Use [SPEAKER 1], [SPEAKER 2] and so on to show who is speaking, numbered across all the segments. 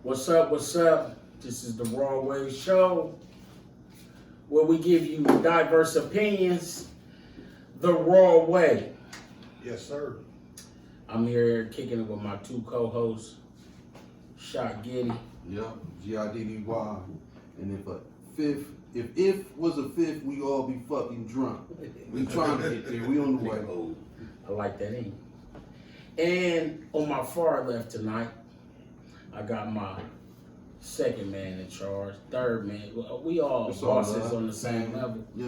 [SPEAKER 1] What's up? What's up? This is the Raw Way Show, where we give you diverse opinions the raw way.
[SPEAKER 2] Yes, sir.
[SPEAKER 1] I'm here kicking it with my two co-hosts, Shot Giddy.
[SPEAKER 3] Yep, G-I-D-D-Y. And if was a fifth, we all be fucking drunk. We trying to get there. We on the way.
[SPEAKER 1] I like that name. And on my far left tonight, I got my second man in charge, third man. We all
[SPEAKER 3] It's all
[SPEAKER 1] bosses
[SPEAKER 3] love.
[SPEAKER 1] on the same level.
[SPEAKER 3] Yeah.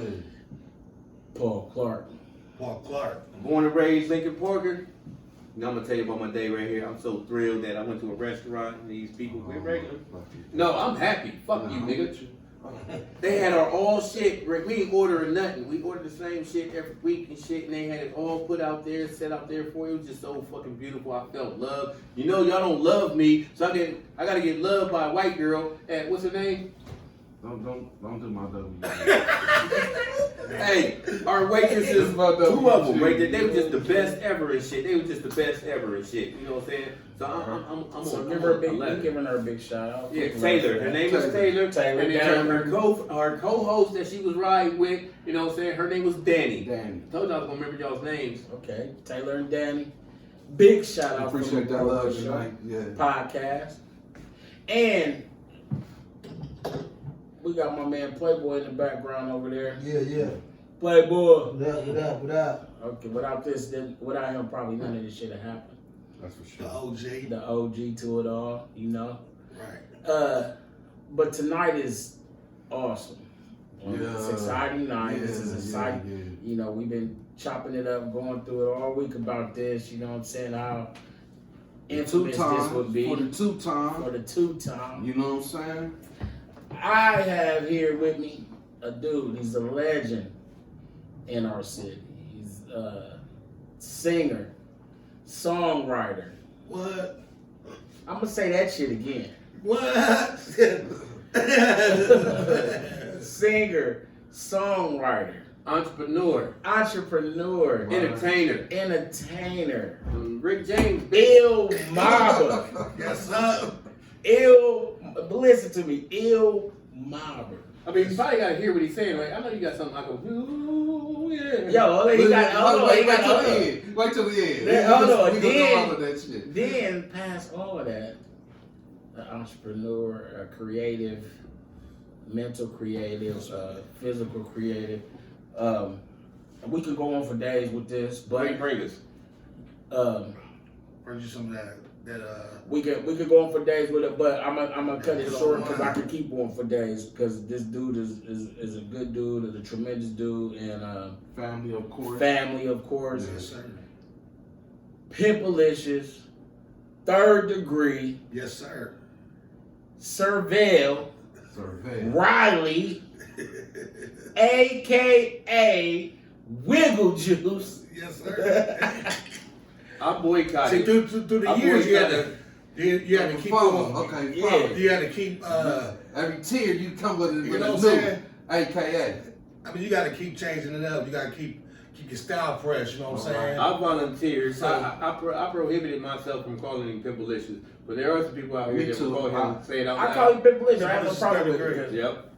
[SPEAKER 1] Paul Clark.
[SPEAKER 2] Paul Clark.
[SPEAKER 4] Born and raised Lincoln Parker. Now I'm gonna tell you about my day right here. I'm so thrilled that I went to a restaurant and these people were regular. No, I'm happy. Fuck you, nigga. They had our all shit. We ain't ordering nothing. We ordered the same shit every week and shit, and they had it all put out there, set out there for you. It was just so fucking beautiful. I felt love. You know, y'all don't love me, so I gotta get loved by a white girl. And what's her name?
[SPEAKER 3] Don't do my W.
[SPEAKER 4] Hey, our waitresses, two of them right there, they were just the best ever and shit. They were just the best ever and shit. You know what I'm saying? So I'm
[SPEAKER 1] So
[SPEAKER 4] on.
[SPEAKER 1] give her a big, we're giving her a big shout out.
[SPEAKER 4] Yeah, Taylor. Her name is Taylor.
[SPEAKER 1] Taylor.
[SPEAKER 4] And then her co-host that she was riding with, you know what I'm saying? Her name was Danny.
[SPEAKER 3] Danny.
[SPEAKER 4] I told you I was gonna remember y'all's names.
[SPEAKER 1] Okay, Taylor and Danny. Big shout out
[SPEAKER 3] Appreciate that love tonight. Yeah.
[SPEAKER 1] Podcast. And we got my man Playboy in the background over there.
[SPEAKER 5] Yeah.
[SPEAKER 1] Playboy.
[SPEAKER 5] What up?
[SPEAKER 1] Okay, without him, probably none of this shit would happen.
[SPEAKER 3] That's for
[SPEAKER 2] The
[SPEAKER 3] sure.
[SPEAKER 2] OG.
[SPEAKER 1] The OG to it all, you know.
[SPEAKER 2] Right.
[SPEAKER 1] But tonight is awesome. It's
[SPEAKER 3] Yeah.
[SPEAKER 1] an exciting night. This is
[SPEAKER 3] Yeah,
[SPEAKER 1] exciting. You know, we've been chopping it up, going through it all week about this. You know what I'm saying? How infamous this would be
[SPEAKER 3] For the two-time.
[SPEAKER 1] for the two-time.
[SPEAKER 3] You know what I'm saying?
[SPEAKER 1] I have here with me a dude. He's a legend in our city. He's a singer, songwriter.
[SPEAKER 2] What?
[SPEAKER 1] I'm gonna say that shit again.
[SPEAKER 2] What?
[SPEAKER 1] Singer, songwriter,
[SPEAKER 4] Entrepreneur,
[SPEAKER 1] entertainer,
[SPEAKER 4] Rick James.
[SPEAKER 1] ill mobber,
[SPEAKER 2] Yes, sir.
[SPEAKER 1] listen to me, ill mobber.
[SPEAKER 4] I mean, you probably gotta hear what he's saying, right? I know you got something I go, ooh, yeah.
[SPEAKER 1] Yo, he got,
[SPEAKER 3] Wait till the end. Wait till the end.
[SPEAKER 1] Yeah, hold on.
[SPEAKER 3] We gonna do all of that shit.
[SPEAKER 1] Then past all of that, an entrepreneur, a creative, mental creative, physical creative. We could go on for days with this, but
[SPEAKER 4] Bring us.
[SPEAKER 2] Bring you some of that.
[SPEAKER 1] we could go on for days with it. But I'm gonna cut it short because I could keep on for days because this dude is a good dude, is a tremendous dude, and
[SPEAKER 3] Family, of course.
[SPEAKER 2] Yes, sir.
[SPEAKER 1] Pimpalicious, third degree,
[SPEAKER 2] Yes, sir.
[SPEAKER 1] Surveil,
[SPEAKER 3] Survey.
[SPEAKER 1] Riley, a.k.a. Wiggle Juice.
[SPEAKER 2] Yes, sir.
[SPEAKER 4] I boycott
[SPEAKER 2] See,
[SPEAKER 4] it.
[SPEAKER 2] through the
[SPEAKER 4] I
[SPEAKER 2] years,
[SPEAKER 4] boycott
[SPEAKER 2] you had to keep
[SPEAKER 3] Follow.
[SPEAKER 2] going.
[SPEAKER 3] Okay,
[SPEAKER 1] Yeah.
[SPEAKER 3] follow.
[SPEAKER 2] You had to keep.
[SPEAKER 3] Every tier you come with it.
[SPEAKER 2] You
[SPEAKER 3] With
[SPEAKER 2] know
[SPEAKER 3] a
[SPEAKER 2] what
[SPEAKER 3] new,
[SPEAKER 2] I'm saying?
[SPEAKER 3] AKA.
[SPEAKER 2] I mean, you got to keep changing it up. You got to keep your style fresh. You know what I'm saying?
[SPEAKER 4] I volunteered.
[SPEAKER 2] So-
[SPEAKER 4] I prohibited myself from calling him Pimpalicious. But there are some people out
[SPEAKER 3] Me
[SPEAKER 4] here that
[SPEAKER 3] too.
[SPEAKER 4] will call him, say it out
[SPEAKER 1] I
[SPEAKER 4] loud.
[SPEAKER 1] call him Pimpalicious. I have no problem with it.
[SPEAKER 4] Yep.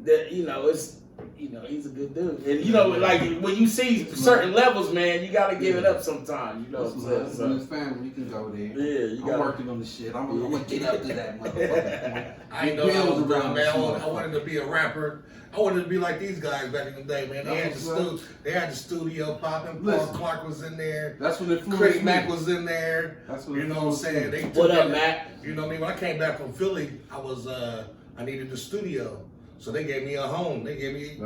[SPEAKER 1] That he's a good dude. And like when you see certain levels, man, you gotta give it up sometimes. You know what I'm
[SPEAKER 3] This
[SPEAKER 1] saying?
[SPEAKER 3] is family. You can go there.
[SPEAKER 1] Yeah, you
[SPEAKER 3] I'm
[SPEAKER 1] gotta.
[SPEAKER 3] working on the shit. I'm gonna get up to that motherfucker.
[SPEAKER 2] I ain't know I was
[SPEAKER 3] Build
[SPEAKER 2] doing,
[SPEAKER 3] around
[SPEAKER 2] man.
[SPEAKER 3] this
[SPEAKER 2] I wanted to be a rapper. I wanted to be like these guys back in the day, man. They had the studio popping. Paul
[SPEAKER 3] Listen.
[SPEAKER 2] Clark was in there.
[SPEAKER 3] That's when it flew.
[SPEAKER 2] Chris Mack was in there.
[SPEAKER 3] That's what
[SPEAKER 2] You know what I'm saying? They
[SPEAKER 1] What
[SPEAKER 2] took
[SPEAKER 1] up,
[SPEAKER 2] it.
[SPEAKER 1] Matt?
[SPEAKER 2] You know what I mean? When I came back from Philly, I needed the studio. So they gave me a home. They gave me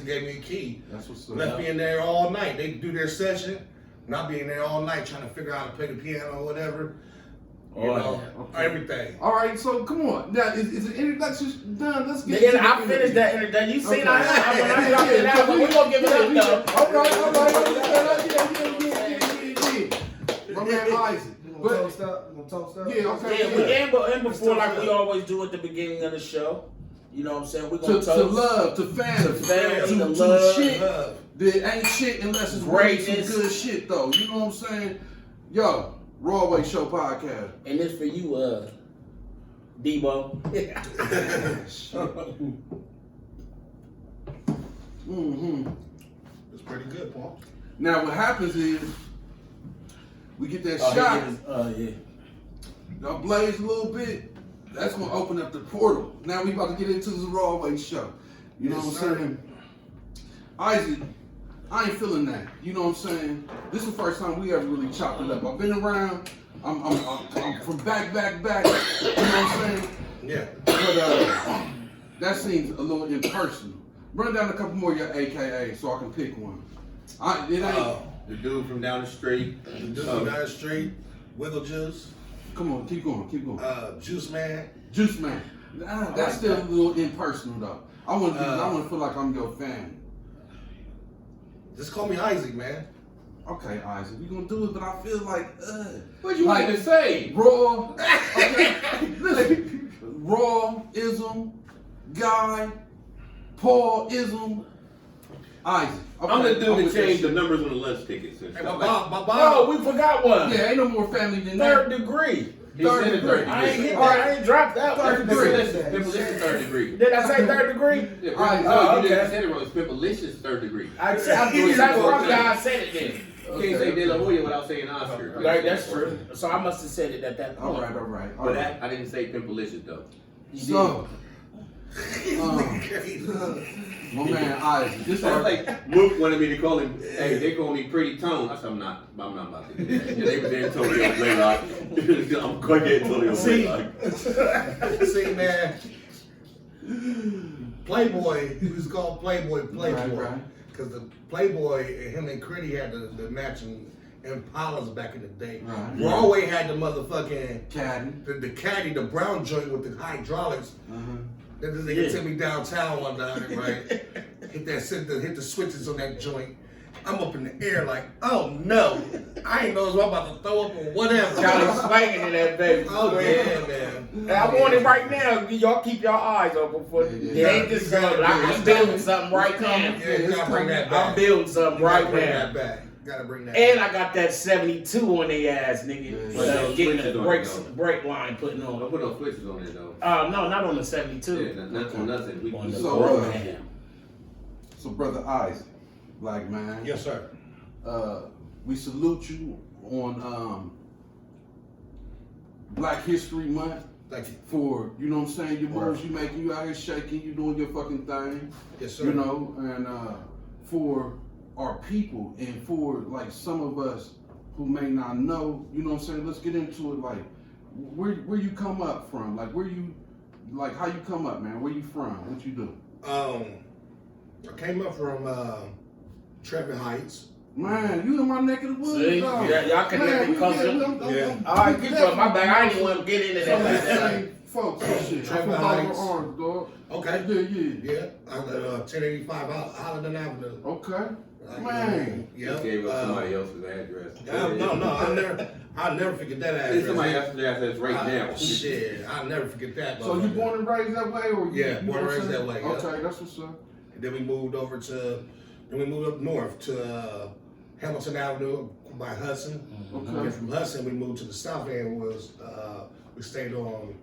[SPEAKER 2] gave me a key.
[SPEAKER 3] That's what's up.
[SPEAKER 2] Left me in there all night. They do their session, and I'll be in there all night trying to figure out how to play the piano or whatever. You know,
[SPEAKER 3] okay.
[SPEAKER 2] everything.
[SPEAKER 3] All right, so come on. Now, is the introduction done? Let's get
[SPEAKER 1] Nigga, I finished that introduction. You seen
[SPEAKER 3] Okay.
[SPEAKER 1] when I dropped it out, but we gonna give it up though.
[SPEAKER 3] All right. Yeah. My man Isaac.
[SPEAKER 5] You gonna toast up?
[SPEAKER 3] Yeah, okay.
[SPEAKER 1] Yeah, and before, like we always do at the beginning of the show, you know what I'm saying? We're gonna
[SPEAKER 3] To
[SPEAKER 1] toast
[SPEAKER 3] love, to family,
[SPEAKER 1] family, to
[SPEAKER 3] to
[SPEAKER 1] love.
[SPEAKER 3] shit that ain't shit unless it's really some
[SPEAKER 1] Greatness.
[SPEAKER 3] good shit though. You know what I'm saying? Yo, Raw Way Show podcast.
[SPEAKER 1] And this for you, Debo.
[SPEAKER 3] Mm-hmm.
[SPEAKER 2] It's pretty good, Paul.
[SPEAKER 3] Now what happens is we get that
[SPEAKER 1] Oh,
[SPEAKER 3] shot.
[SPEAKER 1] yeah.
[SPEAKER 3] Y'all blaze a little bit. That's gonna open up the portal. Now we about to get into the Raw Way show. You know
[SPEAKER 2] Yes,
[SPEAKER 3] what I'm saying? Isaac, I ain't feeling that. You know what I'm saying? This is the first time we ever really chopped it up. I've been around. I'm from back. You know what I'm saying?
[SPEAKER 2] Yeah.
[SPEAKER 3] But that seems a little impersonal. Run down a couple more of your AKA so I can pick one. It ain't.
[SPEAKER 4] The dude from down the street.
[SPEAKER 2] The dude from down the street, Wiggle Juice.
[SPEAKER 3] Come on, keep going.
[SPEAKER 2] Juice Man.
[SPEAKER 3] Juice Man. That's still a little impersonal though. I want to feel like I'm your family.
[SPEAKER 2] Just call me Isaac, man.
[SPEAKER 3] Okay, Isaac, we gonna do it, but I feel like,
[SPEAKER 4] What you want to say?
[SPEAKER 3] raw. Okay, listen, raw-ism, guy, Paul-ism, Isaac. Okay,
[SPEAKER 4] I'm the dude
[SPEAKER 3] with
[SPEAKER 4] that changed the
[SPEAKER 3] shit.
[SPEAKER 4] numbers on the lunch tickets and
[SPEAKER 2] Hey,
[SPEAKER 4] stuff.
[SPEAKER 2] my
[SPEAKER 1] Oh,
[SPEAKER 2] Bob.
[SPEAKER 1] we forgot one.
[SPEAKER 3] Yeah, ain't no more family than
[SPEAKER 1] Third
[SPEAKER 3] that.
[SPEAKER 1] degree.
[SPEAKER 3] Third degree.
[SPEAKER 1] I ain't hit
[SPEAKER 3] All
[SPEAKER 1] that.
[SPEAKER 3] right.
[SPEAKER 1] I ain't dropped that one.
[SPEAKER 3] Third degree.
[SPEAKER 4] Pimpalicious third degree.
[SPEAKER 1] Did I say third degree?
[SPEAKER 4] Yeah,
[SPEAKER 3] Alright,
[SPEAKER 4] no,
[SPEAKER 1] oh,
[SPEAKER 4] you didn't
[SPEAKER 1] okay.
[SPEAKER 4] say it wrong. It's Pimpalicious third degree.
[SPEAKER 1] That's probably how I said it then.
[SPEAKER 4] You can't say De La Hoya without saying Oscar.
[SPEAKER 1] Right, that's true. So I must have said it at that point.
[SPEAKER 3] All right.
[SPEAKER 4] But I didn't say Pimpalicious though.
[SPEAKER 3] So, my man Isaac, this
[SPEAKER 4] That's
[SPEAKER 3] our,
[SPEAKER 4] like Mook wanted me to call him. Hey, they call me Pretty Tone. I said I'm not about to do that. Yeah, they were there Antonio Blaylock. I'm going to get Antonio Blaylock.
[SPEAKER 2] See, man. Playboy, he was called Playboy.
[SPEAKER 3] Right.
[SPEAKER 2] Because the Playboy, him and Critty had the matching Impalas back in the day.
[SPEAKER 3] Right.
[SPEAKER 2] Broadway had the motherfucking,
[SPEAKER 3] Caddy.
[SPEAKER 2] the caddy, the brown joint with the hydraulics. Then this nigga took me downtown one night, right? hit the switches on that joint. I'm up in the air like, oh no, I ain't know if I'm about to throw up or whatever.
[SPEAKER 1] Johnny swinging in that baby.
[SPEAKER 2] Oh yeah, man.
[SPEAKER 1] And I want it right now. Y'all keep your eyes open for it. It ain't this good. I'm building something right now.
[SPEAKER 2] Yeah, you gotta bring that back.
[SPEAKER 1] I'm building something
[SPEAKER 2] You gotta
[SPEAKER 1] right
[SPEAKER 2] bring
[SPEAKER 1] now.
[SPEAKER 2] that back. Gotta bring that
[SPEAKER 1] And
[SPEAKER 2] back.
[SPEAKER 1] I got that 72 on their ass, nigga.
[SPEAKER 3] Yeah.
[SPEAKER 1] So getting
[SPEAKER 4] Switches
[SPEAKER 1] the
[SPEAKER 4] on it, though.
[SPEAKER 1] brake line putting
[SPEAKER 4] Don't
[SPEAKER 1] on.
[SPEAKER 4] put no switches on it though.
[SPEAKER 1] No, not on the 72.
[SPEAKER 4] Yeah, not on nothing. We
[SPEAKER 1] On the
[SPEAKER 3] So,
[SPEAKER 1] program.
[SPEAKER 3] So brother Isaac, black man.
[SPEAKER 2] Yes, sir.
[SPEAKER 3] We salute you on Black History Month
[SPEAKER 2] Thank you.
[SPEAKER 3] for, you know what I'm saying, your moves you making, you out here shaking, you doing your fucking thing,
[SPEAKER 2] Yes, sir.
[SPEAKER 3] you know, and for our people and for like some of us who may not know, you know what I'm saying, let's get into it, like where you come up from, like how you come up, man, where you from, what you do?
[SPEAKER 2] I came up from Trevor Heights.
[SPEAKER 3] Man, you in my neck of the woods.
[SPEAKER 1] See?
[SPEAKER 3] dog.
[SPEAKER 1] Yeah, y'all connected
[SPEAKER 3] Man,
[SPEAKER 1] closer.
[SPEAKER 2] Yeah.
[SPEAKER 1] All right, keep up. My bad. I ain't even want to get into that like that.
[SPEAKER 3] Same folks and shit. I'm
[SPEAKER 2] Trevor
[SPEAKER 3] from Barbara
[SPEAKER 2] Heights.
[SPEAKER 3] Orange, dog.
[SPEAKER 2] Okay.
[SPEAKER 3] Yeah.
[SPEAKER 2] Yeah. I'm at 1085 Holland Avenue.
[SPEAKER 3] Okay. Man.
[SPEAKER 2] Yeah.
[SPEAKER 4] Just gave up somebody else's address.
[SPEAKER 2] No, I'll never forget that address.
[SPEAKER 4] It's somebody else's address right now.
[SPEAKER 2] Shit, I'll never forget that.
[SPEAKER 3] So you born and raised that way, or you?
[SPEAKER 2] Yeah,
[SPEAKER 3] you
[SPEAKER 2] born and
[SPEAKER 3] know
[SPEAKER 2] raised
[SPEAKER 3] what I'm
[SPEAKER 2] that way,
[SPEAKER 3] saying?
[SPEAKER 2] yeah.
[SPEAKER 3] Okay, that's what's up.
[SPEAKER 2] And then we moved up north to Hamilton Avenue by Hudson.
[SPEAKER 3] Okay.
[SPEAKER 2] And from Hudson, we moved to the south end. We stayed on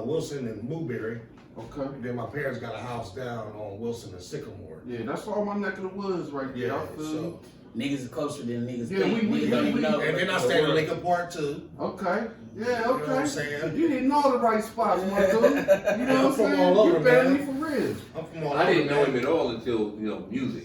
[SPEAKER 2] Wilson and Newberry.
[SPEAKER 3] Okay.
[SPEAKER 2] And then my parents got a house down on Wilson and Sycamore.
[SPEAKER 3] Yeah, that's all my neck of the woods right there. I feel you.
[SPEAKER 1] Niggas are closer than niggas
[SPEAKER 3] Yeah,
[SPEAKER 1] think.
[SPEAKER 3] we
[SPEAKER 1] Niggas don't even know.
[SPEAKER 2] And then I stayed in Lincoln Park too.
[SPEAKER 3] Okay. Yeah,
[SPEAKER 2] You know what I'm
[SPEAKER 3] okay.
[SPEAKER 2] saying?
[SPEAKER 3] You didn't know the right spots, my dude. You know what I'm
[SPEAKER 2] I'm from
[SPEAKER 3] saying?
[SPEAKER 2] all over,
[SPEAKER 3] You better
[SPEAKER 2] man.
[SPEAKER 3] me for real.
[SPEAKER 2] I'm from all
[SPEAKER 4] I didn't
[SPEAKER 2] over,
[SPEAKER 4] know
[SPEAKER 2] man.
[SPEAKER 4] him at all until music.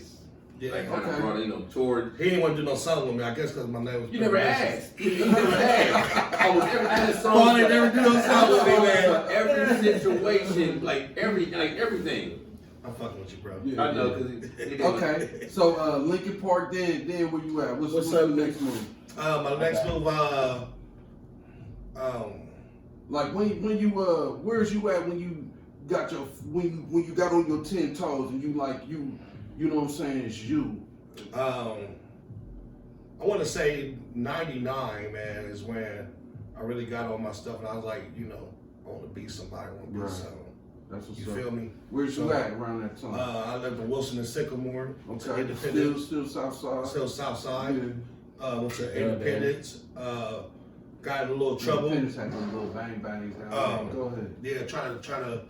[SPEAKER 2] Yeah.
[SPEAKER 4] Like kind
[SPEAKER 3] Okay.
[SPEAKER 4] of brought it, toured.
[SPEAKER 2] He didn't want to do no song with me, I guess because my name was.
[SPEAKER 4] You never asked. You never asked. I was I had a song.
[SPEAKER 2] Paul ain't never do no song with me, man.
[SPEAKER 4] For every situation, like everything.
[SPEAKER 2] I'm fucking with you, bro.
[SPEAKER 3] Yeah.
[SPEAKER 4] I know because
[SPEAKER 3] Okay. So Lincoln Park, then where you at? What's
[SPEAKER 1] up,
[SPEAKER 3] the next move?
[SPEAKER 2] My next move,
[SPEAKER 3] Like when you where's you at when you got your when you got on your 10 toes and you like you know what I'm saying, it's you.
[SPEAKER 2] I want to say 99, man, is when I really got on my stuff and I was like, I want to be somebody, I want to be
[SPEAKER 3] Right.
[SPEAKER 2] something.
[SPEAKER 3] That's what's
[SPEAKER 2] You
[SPEAKER 3] up.
[SPEAKER 2] feel me?
[SPEAKER 3] Where's you
[SPEAKER 2] So,
[SPEAKER 3] at around that time?
[SPEAKER 2] I lived in Wilson and Sycamore. To
[SPEAKER 3] Okay.
[SPEAKER 2] Independence.
[SPEAKER 3] Still south side.
[SPEAKER 2] Still South Side.
[SPEAKER 3] Yeah.
[SPEAKER 2] Went to Independence. got in a little trouble.
[SPEAKER 3] Finish had those little bang bangs down there. Go ahead.
[SPEAKER 2] Yeah, try to,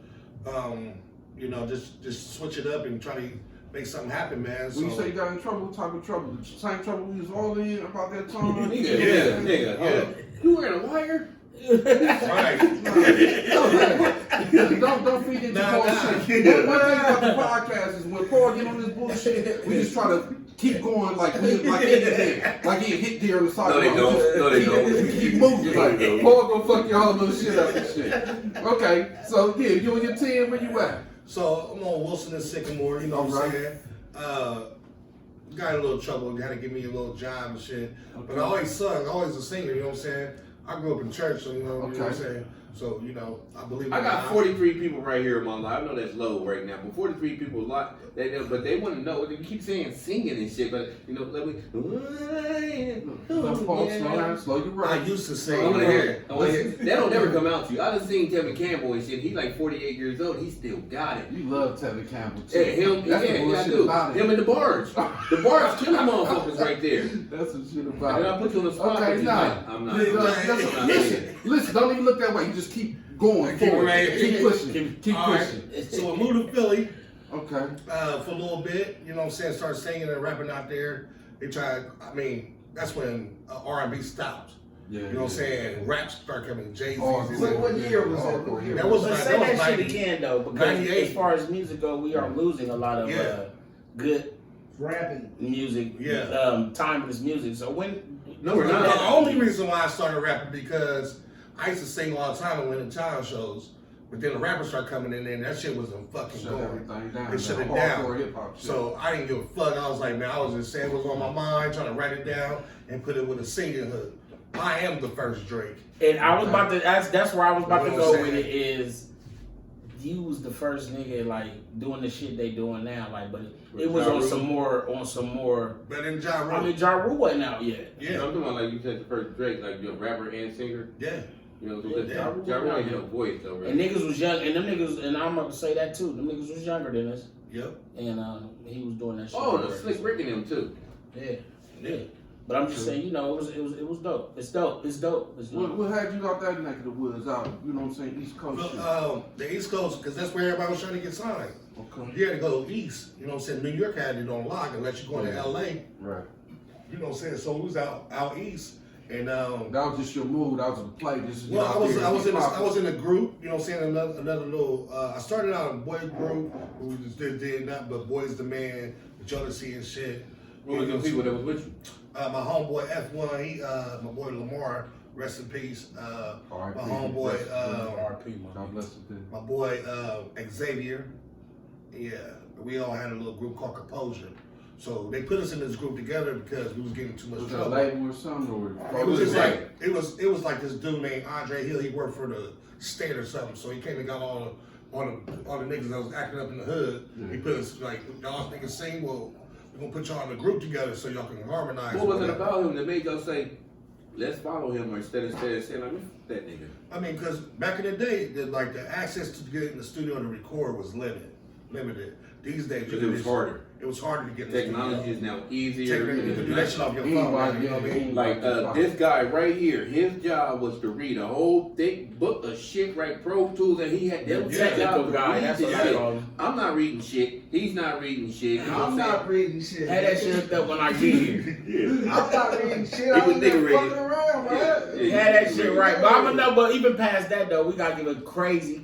[SPEAKER 2] you know, just switch it up and try to make something happen, man.
[SPEAKER 3] When you say you got in trouble, what type of trouble? The same trouble we was all in about that time?
[SPEAKER 4] Nigga, hold up. You wearing a wire?
[SPEAKER 2] Right.
[SPEAKER 3] Don't feed into bullshit. One thing about the podcast is when Paul get on this bullshit, we just try to keep going like anything. Like he hit there on the side.
[SPEAKER 4] No, they don't. No, they don't.
[SPEAKER 3] We keep moving. Like, Paul gonna fuck y'all little shit up and shit. Okay, so yeah, you and your team, where you at?
[SPEAKER 2] So I'm on Wilson and Sycamore, you know what I'm saying? Got in a little trouble, had to give me a little job and shit. But I always sung, always a singer, you know what I'm saying? I grew up in church, so you know what I'm saying? So, you know, I believe in
[SPEAKER 4] I got
[SPEAKER 2] God.
[SPEAKER 4] 43 people right here in my life. I know that's low right now, but 43 people a lot. But they want to know. They keep saying singing and shit, but you know, let me.
[SPEAKER 3] Slow your
[SPEAKER 2] I
[SPEAKER 3] right.
[SPEAKER 2] used to sing.
[SPEAKER 4] I want to hear it. That'll never come out to you. I done seen Tevin Campbell and shit. He's like 48 years old. He still got it.
[SPEAKER 3] You love Tevin Campbell too.
[SPEAKER 4] Yeah, him.
[SPEAKER 3] That's the
[SPEAKER 4] Yeah, I
[SPEAKER 3] bullshit
[SPEAKER 4] do.
[SPEAKER 3] about it.
[SPEAKER 4] Him and the barge. The barge killing motherfuckers right there.
[SPEAKER 3] That's some shit
[SPEAKER 4] And
[SPEAKER 3] about
[SPEAKER 4] then
[SPEAKER 3] it.
[SPEAKER 4] I put you on the spot.
[SPEAKER 3] Okay,
[SPEAKER 4] but
[SPEAKER 3] nah.
[SPEAKER 4] I'm not.
[SPEAKER 3] Listen, don't even look that way. You just keep going forward. Keep pushing. Keep
[SPEAKER 2] All right.
[SPEAKER 3] pushing.
[SPEAKER 2] So I moved to Philly
[SPEAKER 3] Okay.
[SPEAKER 2] for a little bit, you know what I'm saying? Started singing and rapping out there. They tried, I mean, that's when R&B stopped.
[SPEAKER 3] Yeah.
[SPEAKER 2] You know what I'm saying? Rap started coming, Jay-Z.
[SPEAKER 5] What year was that? What year?
[SPEAKER 2] That was
[SPEAKER 1] But
[SPEAKER 2] like,
[SPEAKER 1] say
[SPEAKER 2] that was
[SPEAKER 1] that shit
[SPEAKER 2] 90.
[SPEAKER 1] again though, because
[SPEAKER 2] 98.
[SPEAKER 1] as far as music go, we are losing a lot of good
[SPEAKER 5] Rapping.
[SPEAKER 1] music, timeless music. So when
[SPEAKER 4] No, we're
[SPEAKER 2] The
[SPEAKER 4] not.
[SPEAKER 2] only reason why I started rapping because I used to sing all the time and win the talent shows. But then the rappers started coming in there and that shit wasn't fucking
[SPEAKER 3] Shut
[SPEAKER 2] going.
[SPEAKER 3] everything down.
[SPEAKER 2] It shut it
[SPEAKER 3] Hardcore
[SPEAKER 2] down.
[SPEAKER 3] hip-hop shit.
[SPEAKER 2] So I didn't give a fuck. I was like, man, I was just saying what was on my mind, trying to write it down and put it with a singing hook. I am the first Drake.
[SPEAKER 1] and I was about to that's where I was about to
[SPEAKER 2] You know what
[SPEAKER 1] go
[SPEAKER 2] I'm
[SPEAKER 1] with
[SPEAKER 2] saying?
[SPEAKER 1] it is you was the first nigga like doing the shit they doing now, like but it was
[SPEAKER 4] Ja
[SPEAKER 1] on
[SPEAKER 4] Rule?
[SPEAKER 1] some more
[SPEAKER 2] Better than Ja Rule.
[SPEAKER 1] I mean Ja Rule wasn't out yet.
[SPEAKER 4] I'm
[SPEAKER 2] Yeah,
[SPEAKER 4] talking about like you said the first Drake, like you're a rapper and singer.
[SPEAKER 2] yeah.
[SPEAKER 4] You know, so
[SPEAKER 2] Yeah.
[SPEAKER 4] Ja Rule ain't no voice though, right?
[SPEAKER 1] And niggas was young and them niggas and I'm gonna say that too, them niggas was younger than us.
[SPEAKER 2] Yep.
[SPEAKER 1] And he was doing that shit.
[SPEAKER 4] Oh, the Slick Rick and them too.
[SPEAKER 1] Yeah. But I'm just saying, you know, it was dope. It's dope. It's dope. It's dope.
[SPEAKER 3] What had you out that neck of the woods out? You know what I'm saying? East Coast shit.
[SPEAKER 2] The East Coast, because that's where everybody was trying to get signed.
[SPEAKER 3] Okay.
[SPEAKER 2] You had to go east. You know what I'm saying? New York had it on lock unless you're going to LA.
[SPEAKER 3] Right.
[SPEAKER 2] You know what I'm saying? So we was out east. And
[SPEAKER 3] That was just your mood. That was the play. Just
[SPEAKER 2] well, I was in a group, you know what I'm saying, another little I started out in a boy group, we just did nothing but Boys the Man, Joose and shit.
[SPEAKER 4] What was the people that was with you?
[SPEAKER 2] My homeboy F1, my boy Lamar, rest in peace. My homeboy
[SPEAKER 1] RP,
[SPEAKER 3] God bless you.
[SPEAKER 2] my boy Xavier. Yeah. We all had a little group called Composure. So they put us in this group together because we was getting too much
[SPEAKER 3] Was that
[SPEAKER 2] trouble.
[SPEAKER 3] label or something? Or
[SPEAKER 2] It was just like it was like this dude named Andre Hill. He worked for the state or something. So he came and got all the niggas that was acting up in the hood.
[SPEAKER 3] Yeah.
[SPEAKER 2] He put us like y'all niggas sing. Well, we're gonna put y'all in a group together so y'all can harmonize.
[SPEAKER 4] What was it
[SPEAKER 2] whatever.
[SPEAKER 4] about him that made y'all say, let's follow him, or instead of saying, like, that nigga?
[SPEAKER 2] I mean, because back in the day, the access to get in the studio to record was limited. These days,
[SPEAKER 4] Because it was harder.
[SPEAKER 2] It was harder to get in the
[SPEAKER 4] Technology is now easier.
[SPEAKER 2] You can do that shit off your phone. Man, you know what I mean?
[SPEAKER 4] Like this guy right here, his job was to read a whole thick book of shit, right? Pro Tools, and he had them
[SPEAKER 1] Technical guy. That's what I
[SPEAKER 4] shit.
[SPEAKER 1] call him.
[SPEAKER 4] I'm not reading shit. He's not reading shit. You know what
[SPEAKER 5] I'm
[SPEAKER 4] I'm
[SPEAKER 5] not
[SPEAKER 4] saying?
[SPEAKER 5] reading shit.
[SPEAKER 1] Had that shit hooked up when I get here.
[SPEAKER 5] I'm not reading shit.
[SPEAKER 4] He
[SPEAKER 5] I'm
[SPEAKER 4] was
[SPEAKER 5] just
[SPEAKER 4] nigga ready.
[SPEAKER 5] fucking around, man.
[SPEAKER 4] Yeah.
[SPEAKER 1] Had that shit right. But I'm gonna know, but even past that though, we gotta give a crazy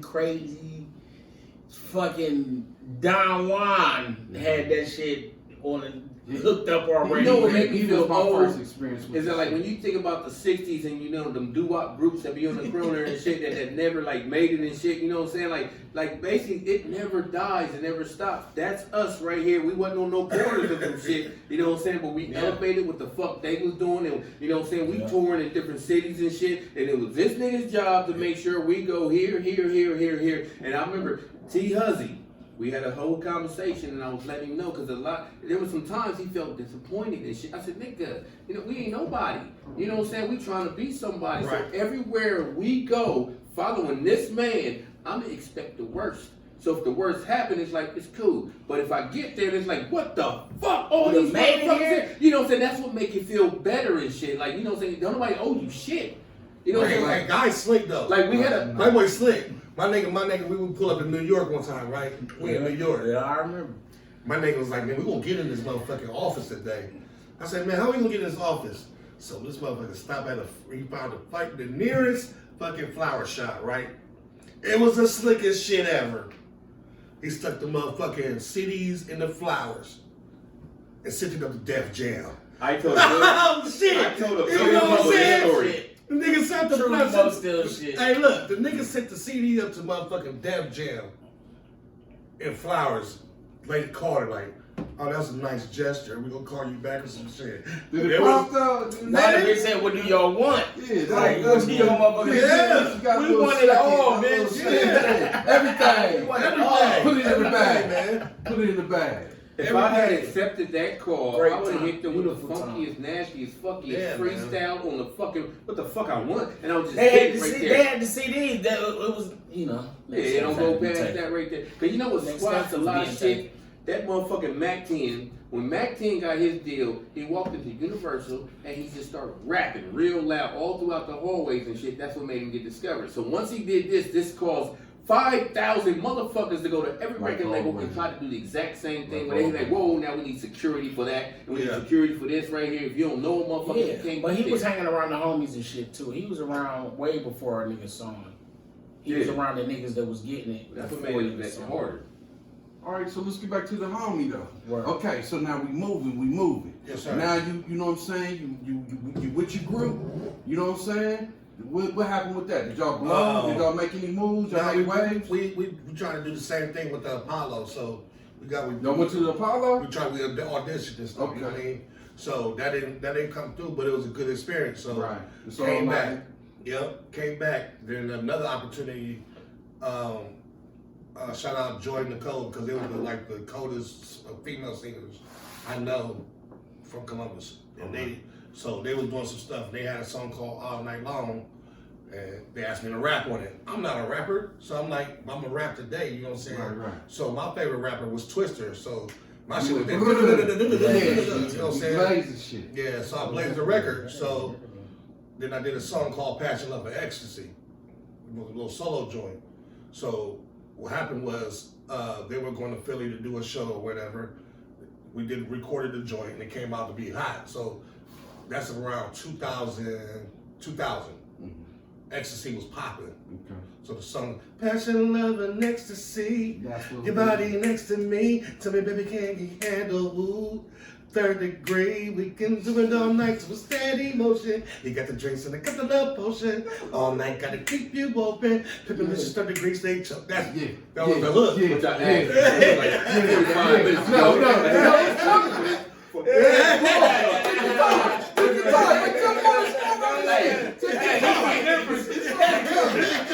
[SPEAKER 1] fucking Don Juan had that shit on hooked up already.
[SPEAKER 4] You know what make me
[SPEAKER 3] He
[SPEAKER 4] feel
[SPEAKER 3] was my
[SPEAKER 4] old?
[SPEAKER 3] first experience with
[SPEAKER 4] Is that
[SPEAKER 3] this
[SPEAKER 4] like
[SPEAKER 3] shit.
[SPEAKER 4] when you think about the 60s and you know them doo-wop groups that be on the corner and shit that never like made it and shit, you know what I'm saying? Like basically it never dies, it never stops. That's us right here. We wasn't on no corners of them shit, you know what I'm saying? But we elevated what the fuck they was doing and you know what I'm saying? We touring in different cities and shit and it was this nigga's job to make sure we go here. And I remember T. Huzzy. We had a whole conversation and I was letting him know because there was some times he felt disappointed and shit. I said, nigga, you know, we ain't nobody. You know what I'm saying? We trying to be somebody.
[SPEAKER 2] Right.
[SPEAKER 4] So everywhere we go, following this man, I'm gonna expect the worst. So if the worst happen, it's like, it's cool. But if I get there, it's like, what the fuck? All
[SPEAKER 1] You
[SPEAKER 4] these
[SPEAKER 1] made it
[SPEAKER 4] motherfuckers
[SPEAKER 1] here?
[SPEAKER 4] here? You know what I'm saying? That's what make you feel better and shit. Like, you know what I'm saying? Don't nobody owe you shit. You know what I'm saying?
[SPEAKER 2] Like, guy's slick though.
[SPEAKER 4] Like we had a
[SPEAKER 2] Playboy slick. My nigga, we would pull up in New York one time, right? We in New York.
[SPEAKER 1] Yeah, I remember.
[SPEAKER 2] My nigga was like, man, we gonna get in this motherfucking office today. I said, man, how we gonna get in this office? So this motherfucker stopped at he found the nearest fucking flower shop, right? It was the slickest shit ever. He stuck the motherfucking CDs in the flowers and sent it up to Def Jam.
[SPEAKER 4] I told
[SPEAKER 2] Oh shit!
[SPEAKER 4] I told a
[SPEAKER 2] You
[SPEAKER 4] billion
[SPEAKER 2] know what I'm
[SPEAKER 4] people this
[SPEAKER 2] saying?
[SPEAKER 4] story.
[SPEAKER 2] The nigga sent the
[SPEAKER 1] True
[SPEAKER 2] flowers.
[SPEAKER 1] still shit.
[SPEAKER 2] Hey, look, the nigga sent the CD up to motherfucking Def Jam in flowers. Lady called her like, oh, that's a nice gesture. We gonna call you back or some shit.
[SPEAKER 3] Did
[SPEAKER 2] It
[SPEAKER 3] it
[SPEAKER 2] was-
[SPEAKER 3] prompt out?
[SPEAKER 1] Now the bitch said, what do y'all want?
[SPEAKER 3] Yeah,
[SPEAKER 1] Like,
[SPEAKER 3] that's
[SPEAKER 1] you motherfuckers.
[SPEAKER 2] Yeah.
[SPEAKER 1] We want it all, bitch.
[SPEAKER 3] Everything.
[SPEAKER 1] We want it all.
[SPEAKER 3] Put it in the bag,
[SPEAKER 2] man.
[SPEAKER 3] Put it in the bag.
[SPEAKER 4] If I had
[SPEAKER 2] Everything.
[SPEAKER 4] accepted that call,
[SPEAKER 1] Great
[SPEAKER 4] I would have
[SPEAKER 1] time.
[SPEAKER 4] hit them with the
[SPEAKER 1] Beautiful time.
[SPEAKER 4] funkiest, nastiest, fuckiest
[SPEAKER 2] Yeah,
[SPEAKER 4] freestyle on the fucking what the fuck I want, and I would just
[SPEAKER 1] They
[SPEAKER 4] hit
[SPEAKER 1] had,
[SPEAKER 4] it
[SPEAKER 1] the,
[SPEAKER 4] right
[SPEAKER 1] they
[SPEAKER 4] there.
[SPEAKER 1] had the CDs. That it was, you know.
[SPEAKER 4] Yeah, it don't go past that right there. Cause you know what
[SPEAKER 1] Next
[SPEAKER 4] squats a
[SPEAKER 1] step is
[SPEAKER 4] lot of
[SPEAKER 1] being
[SPEAKER 4] shit.
[SPEAKER 1] taken.
[SPEAKER 4] That motherfucking Mac 10, when Mac 10 got his deal, he walked into Universal and he just started rapping real loud all throughout the hallways and shit. That's what made him get discovered. So once he did this caused 5,000 motherfuckers to go to every
[SPEAKER 3] Like
[SPEAKER 4] record label
[SPEAKER 3] always.
[SPEAKER 4] and try to do the exact same thing.
[SPEAKER 3] Like
[SPEAKER 4] Where they like,
[SPEAKER 3] always.
[SPEAKER 4] whoa, now we need security for that, and we need
[SPEAKER 2] Yeah.
[SPEAKER 4] security for this right here. If you don't know a motherfucker, you
[SPEAKER 1] Yeah,
[SPEAKER 4] can't
[SPEAKER 1] but
[SPEAKER 4] get
[SPEAKER 1] he was
[SPEAKER 4] there.
[SPEAKER 1] hanging around the homies and shit too. He was around way before our niggas saw him. He was
[SPEAKER 4] Yeah.
[SPEAKER 1] around the niggas that was getting it.
[SPEAKER 4] That's what
[SPEAKER 1] before
[SPEAKER 4] made it
[SPEAKER 1] niggas
[SPEAKER 4] that
[SPEAKER 1] saw him.
[SPEAKER 4] harder.
[SPEAKER 3] All right, so let's get back to the homie though.
[SPEAKER 1] Word.
[SPEAKER 3] Okay, so now we moving.
[SPEAKER 2] Yes, sir.
[SPEAKER 3] Now you know what I'm saying? You with your group. You know what I'm saying? What happened with that? Did y'all blow? Did y'all make any moves? Y'all
[SPEAKER 2] Nah,
[SPEAKER 3] make waves?
[SPEAKER 2] we trying to do the same thing with the Apollo, so
[SPEAKER 3] Y'all went to the Apollo?
[SPEAKER 2] we auditioned and stuff. You know what I
[SPEAKER 3] Okay.
[SPEAKER 2] mean? So that didn't come through, but it was a good experience. So
[SPEAKER 3] Right. It's all
[SPEAKER 2] came
[SPEAKER 3] right.
[SPEAKER 2] back. Yep, came back. Then another opportunity. Shout out Joy Nicole because they were the coldest female singers I know from Columbus, and they was doing some stuff. They had a song called All Night Long, and they asked me to rap on it. I'm not a rapper, so I'm like, I'm gonna rap today. You know what I'm saying?
[SPEAKER 3] Right.
[SPEAKER 2] So my favorite rapper was Twister. So my shit was
[SPEAKER 3] Yeah.
[SPEAKER 2] that. You know what I'm saying?
[SPEAKER 3] Blazing shit.
[SPEAKER 2] Yeah. So I blazed the record. So then I did a song called Passion, Love, and Ecstasy. It was a little solo joint. So what happened was they were going to Philly to do a show or whatever. We recorded the joint and it came out to be hot. So that's around 2000. Ecstasy was popping.
[SPEAKER 3] Okay.
[SPEAKER 2] So the song Passion, Love, and Ecstasy.
[SPEAKER 3] That's what
[SPEAKER 2] Your body next to me. Tell me, baby, can you handle ooh? Third degree, we can do it all night to a steady motion. You got the drinks and I got the love potion. All night, gotta keep you open. Pippin' Mrs. Third degree, stay choke. That was the hook.
[SPEAKER 3] Yeah.
[SPEAKER 4] Which I
[SPEAKER 3] Yeah.
[SPEAKER 4] asked like 45 minutes ago.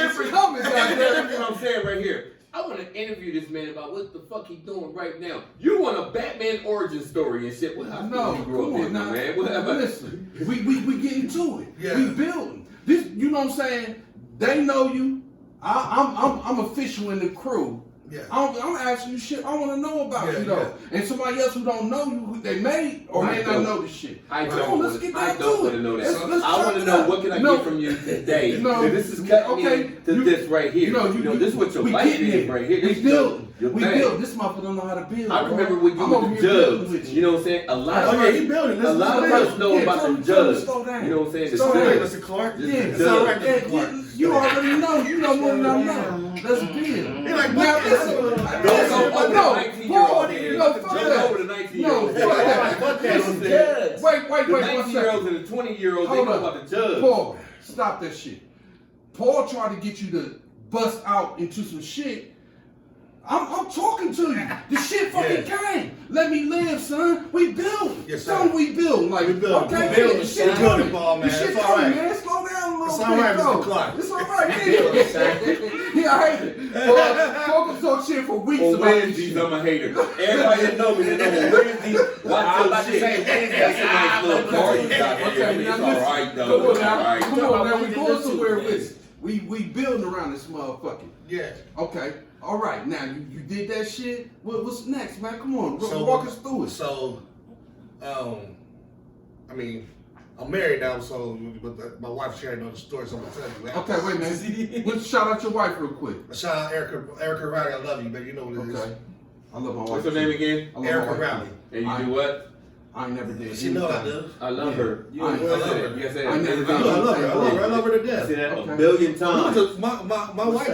[SPEAKER 4] That's what I'm saying right here. I want to interview this man about what the fuck he doing right now. You want a Batman origin story and shit. What
[SPEAKER 3] No,
[SPEAKER 4] you grew
[SPEAKER 3] come
[SPEAKER 4] up
[SPEAKER 3] on
[SPEAKER 4] in,
[SPEAKER 3] now.
[SPEAKER 4] man? Whatever.
[SPEAKER 3] Listen, we getting to it.
[SPEAKER 2] Yeah.
[SPEAKER 3] We building this. You know what I'm saying? They know you. I'm official in the crew.
[SPEAKER 2] Yeah.
[SPEAKER 3] I'm asking you shit I want to know about
[SPEAKER 2] Yeah,
[SPEAKER 3] you though. And somebody else who don't know you, who they may or may not know this shit.
[SPEAKER 4] I
[SPEAKER 3] Come
[SPEAKER 4] don't
[SPEAKER 3] on, let's
[SPEAKER 4] want
[SPEAKER 3] get
[SPEAKER 4] to. I
[SPEAKER 3] down
[SPEAKER 4] don't
[SPEAKER 3] to
[SPEAKER 4] want
[SPEAKER 3] it.
[SPEAKER 4] to know that.
[SPEAKER 3] Let's
[SPEAKER 4] I want
[SPEAKER 3] chop
[SPEAKER 4] to
[SPEAKER 3] it
[SPEAKER 4] know
[SPEAKER 3] up.
[SPEAKER 4] what can I
[SPEAKER 3] No.
[SPEAKER 4] get from you today.
[SPEAKER 3] No.
[SPEAKER 4] This is cutting
[SPEAKER 3] Okay.
[SPEAKER 4] into this right here. This is what your
[SPEAKER 3] we
[SPEAKER 4] life
[SPEAKER 3] getting
[SPEAKER 4] is
[SPEAKER 3] it.
[SPEAKER 4] right here.
[SPEAKER 3] We
[SPEAKER 4] This is
[SPEAKER 3] build.
[SPEAKER 4] your
[SPEAKER 3] We
[SPEAKER 4] thing.
[SPEAKER 3] build. This motherfucker don't know how to build.
[SPEAKER 4] I remember
[SPEAKER 3] bro.
[SPEAKER 4] when you
[SPEAKER 3] I'm
[SPEAKER 4] were
[SPEAKER 3] over
[SPEAKER 4] the
[SPEAKER 3] here building
[SPEAKER 4] judge.
[SPEAKER 3] with
[SPEAKER 4] You know what I'm saying? A lot
[SPEAKER 2] Oh
[SPEAKER 4] of
[SPEAKER 2] yeah, he building.
[SPEAKER 4] a lot of us know about the judge.
[SPEAKER 3] Slow down.
[SPEAKER 4] You know what I'm saying? The
[SPEAKER 3] Slow down.
[SPEAKER 2] Hey,
[SPEAKER 4] judge.
[SPEAKER 2] Mr. Clark.
[SPEAKER 3] Yeah,
[SPEAKER 4] It's
[SPEAKER 2] It's all right,
[SPEAKER 3] yeah,
[SPEAKER 2] Mr. Clark.
[SPEAKER 3] you already know. You know more than I know. Let's build.
[SPEAKER 2] He like,
[SPEAKER 3] Now
[SPEAKER 2] what?
[SPEAKER 3] listen.
[SPEAKER 4] Don't go over
[SPEAKER 3] No,
[SPEAKER 4] the 19-year-old.
[SPEAKER 3] no, fuck
[SPEAKER 4] Don't
[SPEAKER 3] that.
[SPEAKER 4] go over the 19-year-old.
[SPEAKER 3] No, fuck that.
[SPEAKER 1] Fuck that.
[SPEAKER 3] Listen,
[SPEAKER 1] Judge.
[SPEAKER 3] Wait,
[SPEAKER 4] The
[SPEAKER 3] one second.
[SPEAKER 4] 19-year-olds and the 20-year-olds, they
[SPEAKER 3] Hold
[SPEAKER 4] know
[SPEAKER 3] up.
[SPEAKER 4] about the judge.
[SPEAKER 3] Paul, stop that shit. Paul tried to get you to bust out into some shit. I'm talking to you. The shit fucking came. Let me live, son. We build.
[SPEAKER 2] Yes, sir.
[SPEAKER 3] Son, we build. Like,
[SPEAKER 2] We build.
[SPEAKER 3] okay,
[SPEAKER 2] We build,
[SPEAKER 3] the
[SPEAKER 2] son.
[SPEAKER 3] shit
[SPEAKER 2] We build,
[SPEAKER 3] coming.
[SPEAKER 2] Paul, man.
[SPEAKER 3] The shit
[SPEAKER 2] It's all
[SPEAKER 3] coming,
[SPEAKER 2] right.
[SPEAKER 3] man. Slow down a little
[SPEAKER 2] It's
[SPEAKER 3] bit,
[SPEAKER 2] all right,
[SPEAKER 3] bro.
[SPEAKER 2] Mr. Clark.
[SPEAKER 3] It's all right. Yeah, I hate it. Focus on shit for weeks
[SPEAKER 4] On
[SPEAKER 3] about this
[SPEAKER 4] Wednesdays,
[SPEAKER 3] shit.
[SPEAKER 4] I'm a hater. Everybody that know me, they know on Wednesdays,
[SPEAKER 1] I'm
[SPEAKER 4] watch
[SPEAKER 1] about
[SPEAKER 4] your
[SPEAKER 1] to
[SPEAKER 4] shit.
[SPEAKER 1] say Wednesdays.
[SPEAKER 4] That's a nice little party you got here.
[SPEAKER 3] Okay,
[SPEAKER 4] I mean,
[SPEAKER 3] now
[SPEAKER 4] it's
[SPEAKER 3] listen.
[SPEAKER 4] alright though.
[SPEAKER 3] Come on
[SPEAKER 4] It's
[SPEAKER 3] now.
[SPEAKER 4] alright.
[SPEAKER 3] Come on now. We
[SPEAKER 1] Talk
[SPEAKER 3] going
[SPEAKER 1] about
[SPEAKER 3] somewhere
[SPEAKER 1] Wednesday
[SPEAKER 3] with it. We building around this motherfucker.
[SPEAKER 2] Yeah.
[SPEAKER 3] Okay. All right. Now you did that shit. What's next, man? Come on.
[SPEAKER 2] So-
[SPEAKER 3] Walk us through it.
[SPEAKER 2] So, I mean, I'm married now, so but my wife sharing all the stories. So I'm gonna tell you.
[SPEAKER 3] Okay, wait a minute. Let's shout out your wife real quick.
[SPEAKER 2] Shout out Erica Riley. I love you, baby. You know what it is.
[SPEAKER 3] Okay. I love my wife.
[SPEAKER 4] What's her name again?
[SPEAKER 3] I love
[SPEAKER 2] Erica
[SPEAKER 3] my wife.
[SPEAKER 2] Riley.
[SPEAKER 4] And you do what?
[SPEAKER 3] I ain't never did.
[SPEAKER 2] She know I
[SPEAKER 3] anything.
[SPEAKER 2] do.
[SPEAKER 4] I love her.
[SPEAKER 3] I love
[SPEAKER 2] her.
[SPEAKER 4] Yes,
[SPEAKER 3] I never
[SPEAKER 2] I love her. I love her to
[SPEAKER 4] I
[SPEAKER 2] death.
[SPEAKER 4] said that
[SPEAKER 3] Okay.
[SPEAKER 4] a billion
[SPEAKER 2] My
[SPEAKER 4] times.
[SPEAKER 2] wife,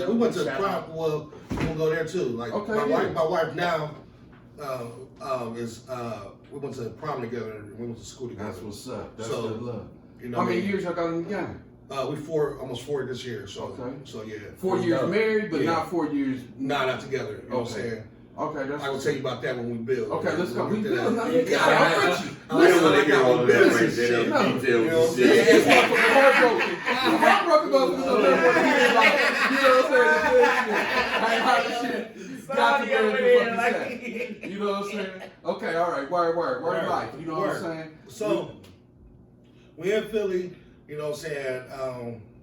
[SPEAKER 2] we went to prom. Well, we'll go there too. Like
[SPEAKER 3] Okay,
[SPEAKER 2] my
[SPEAKER 3] yeah.
[SPEAKER 2] wife now is we went to prom together. And we went to school together.
[SPEAKER 3] That's what's up. That's
[SPEAKER 2] So,
[SPEAKER 3] good love.
[SPEAKER 2] You know
[SPEAKER 3] How
[SPEAKER 2] what I
[SPEAKER 3] many
[SPEAKER 2] mean?
[SPEAKER 3] years y'all got in the game?
[SPEAKER 2] We almost 40 this year. So
[SPEAKER 3] Okay.
[SPEAKER 2] So yeah.
[SPEAKER 3] 4 years married, but
[SPEAKER 2] Yeah.
[SPEAKER 3] not 4 years.
[SPEAKER 2] Nah, not together. You know what I'm
[SPEAKER 3] Okay.
[SPEAKER 2] saying?
[SPEAKER 3] Okay, that's.
[SPEAKER 2] I will tell you about that when we build.
[SPEAKER 3] Okay, let's go. We
[SPEAKER 2] We'll get
[SPEAKER 3] build
[SPEAKER 2] to
[SPEAKER 3] now.
[SPEAKER 2] that.
[SPEAKER 3] You
[SPEAKER 2] Yeah,
[SPEAKER 3] got it. I'm with you.
[SPEAKER 4] We don't want to hear all of that
[SPEAKER 2] Listen,
[SPEAKER 4] right there.
[SPEAKER 3] no.
[SPEAKER 2] You know what I'm
[SPEAKER 4] Details and
[SPEAKER 2] saying?
[SPEAKER 4] shit.
[SPEAKER 3] This motherfucker heartbroken. Heartbroken motherfucker don't want to hear about it. You know what I'm saying? The good shit. I ain't how the shit. Got to where the fuck is at. You know what I'm saying? Okay, all right. Word life. You know what I'm saying?
[SPEAKER 2] So we in Philly. You know what I'm saying?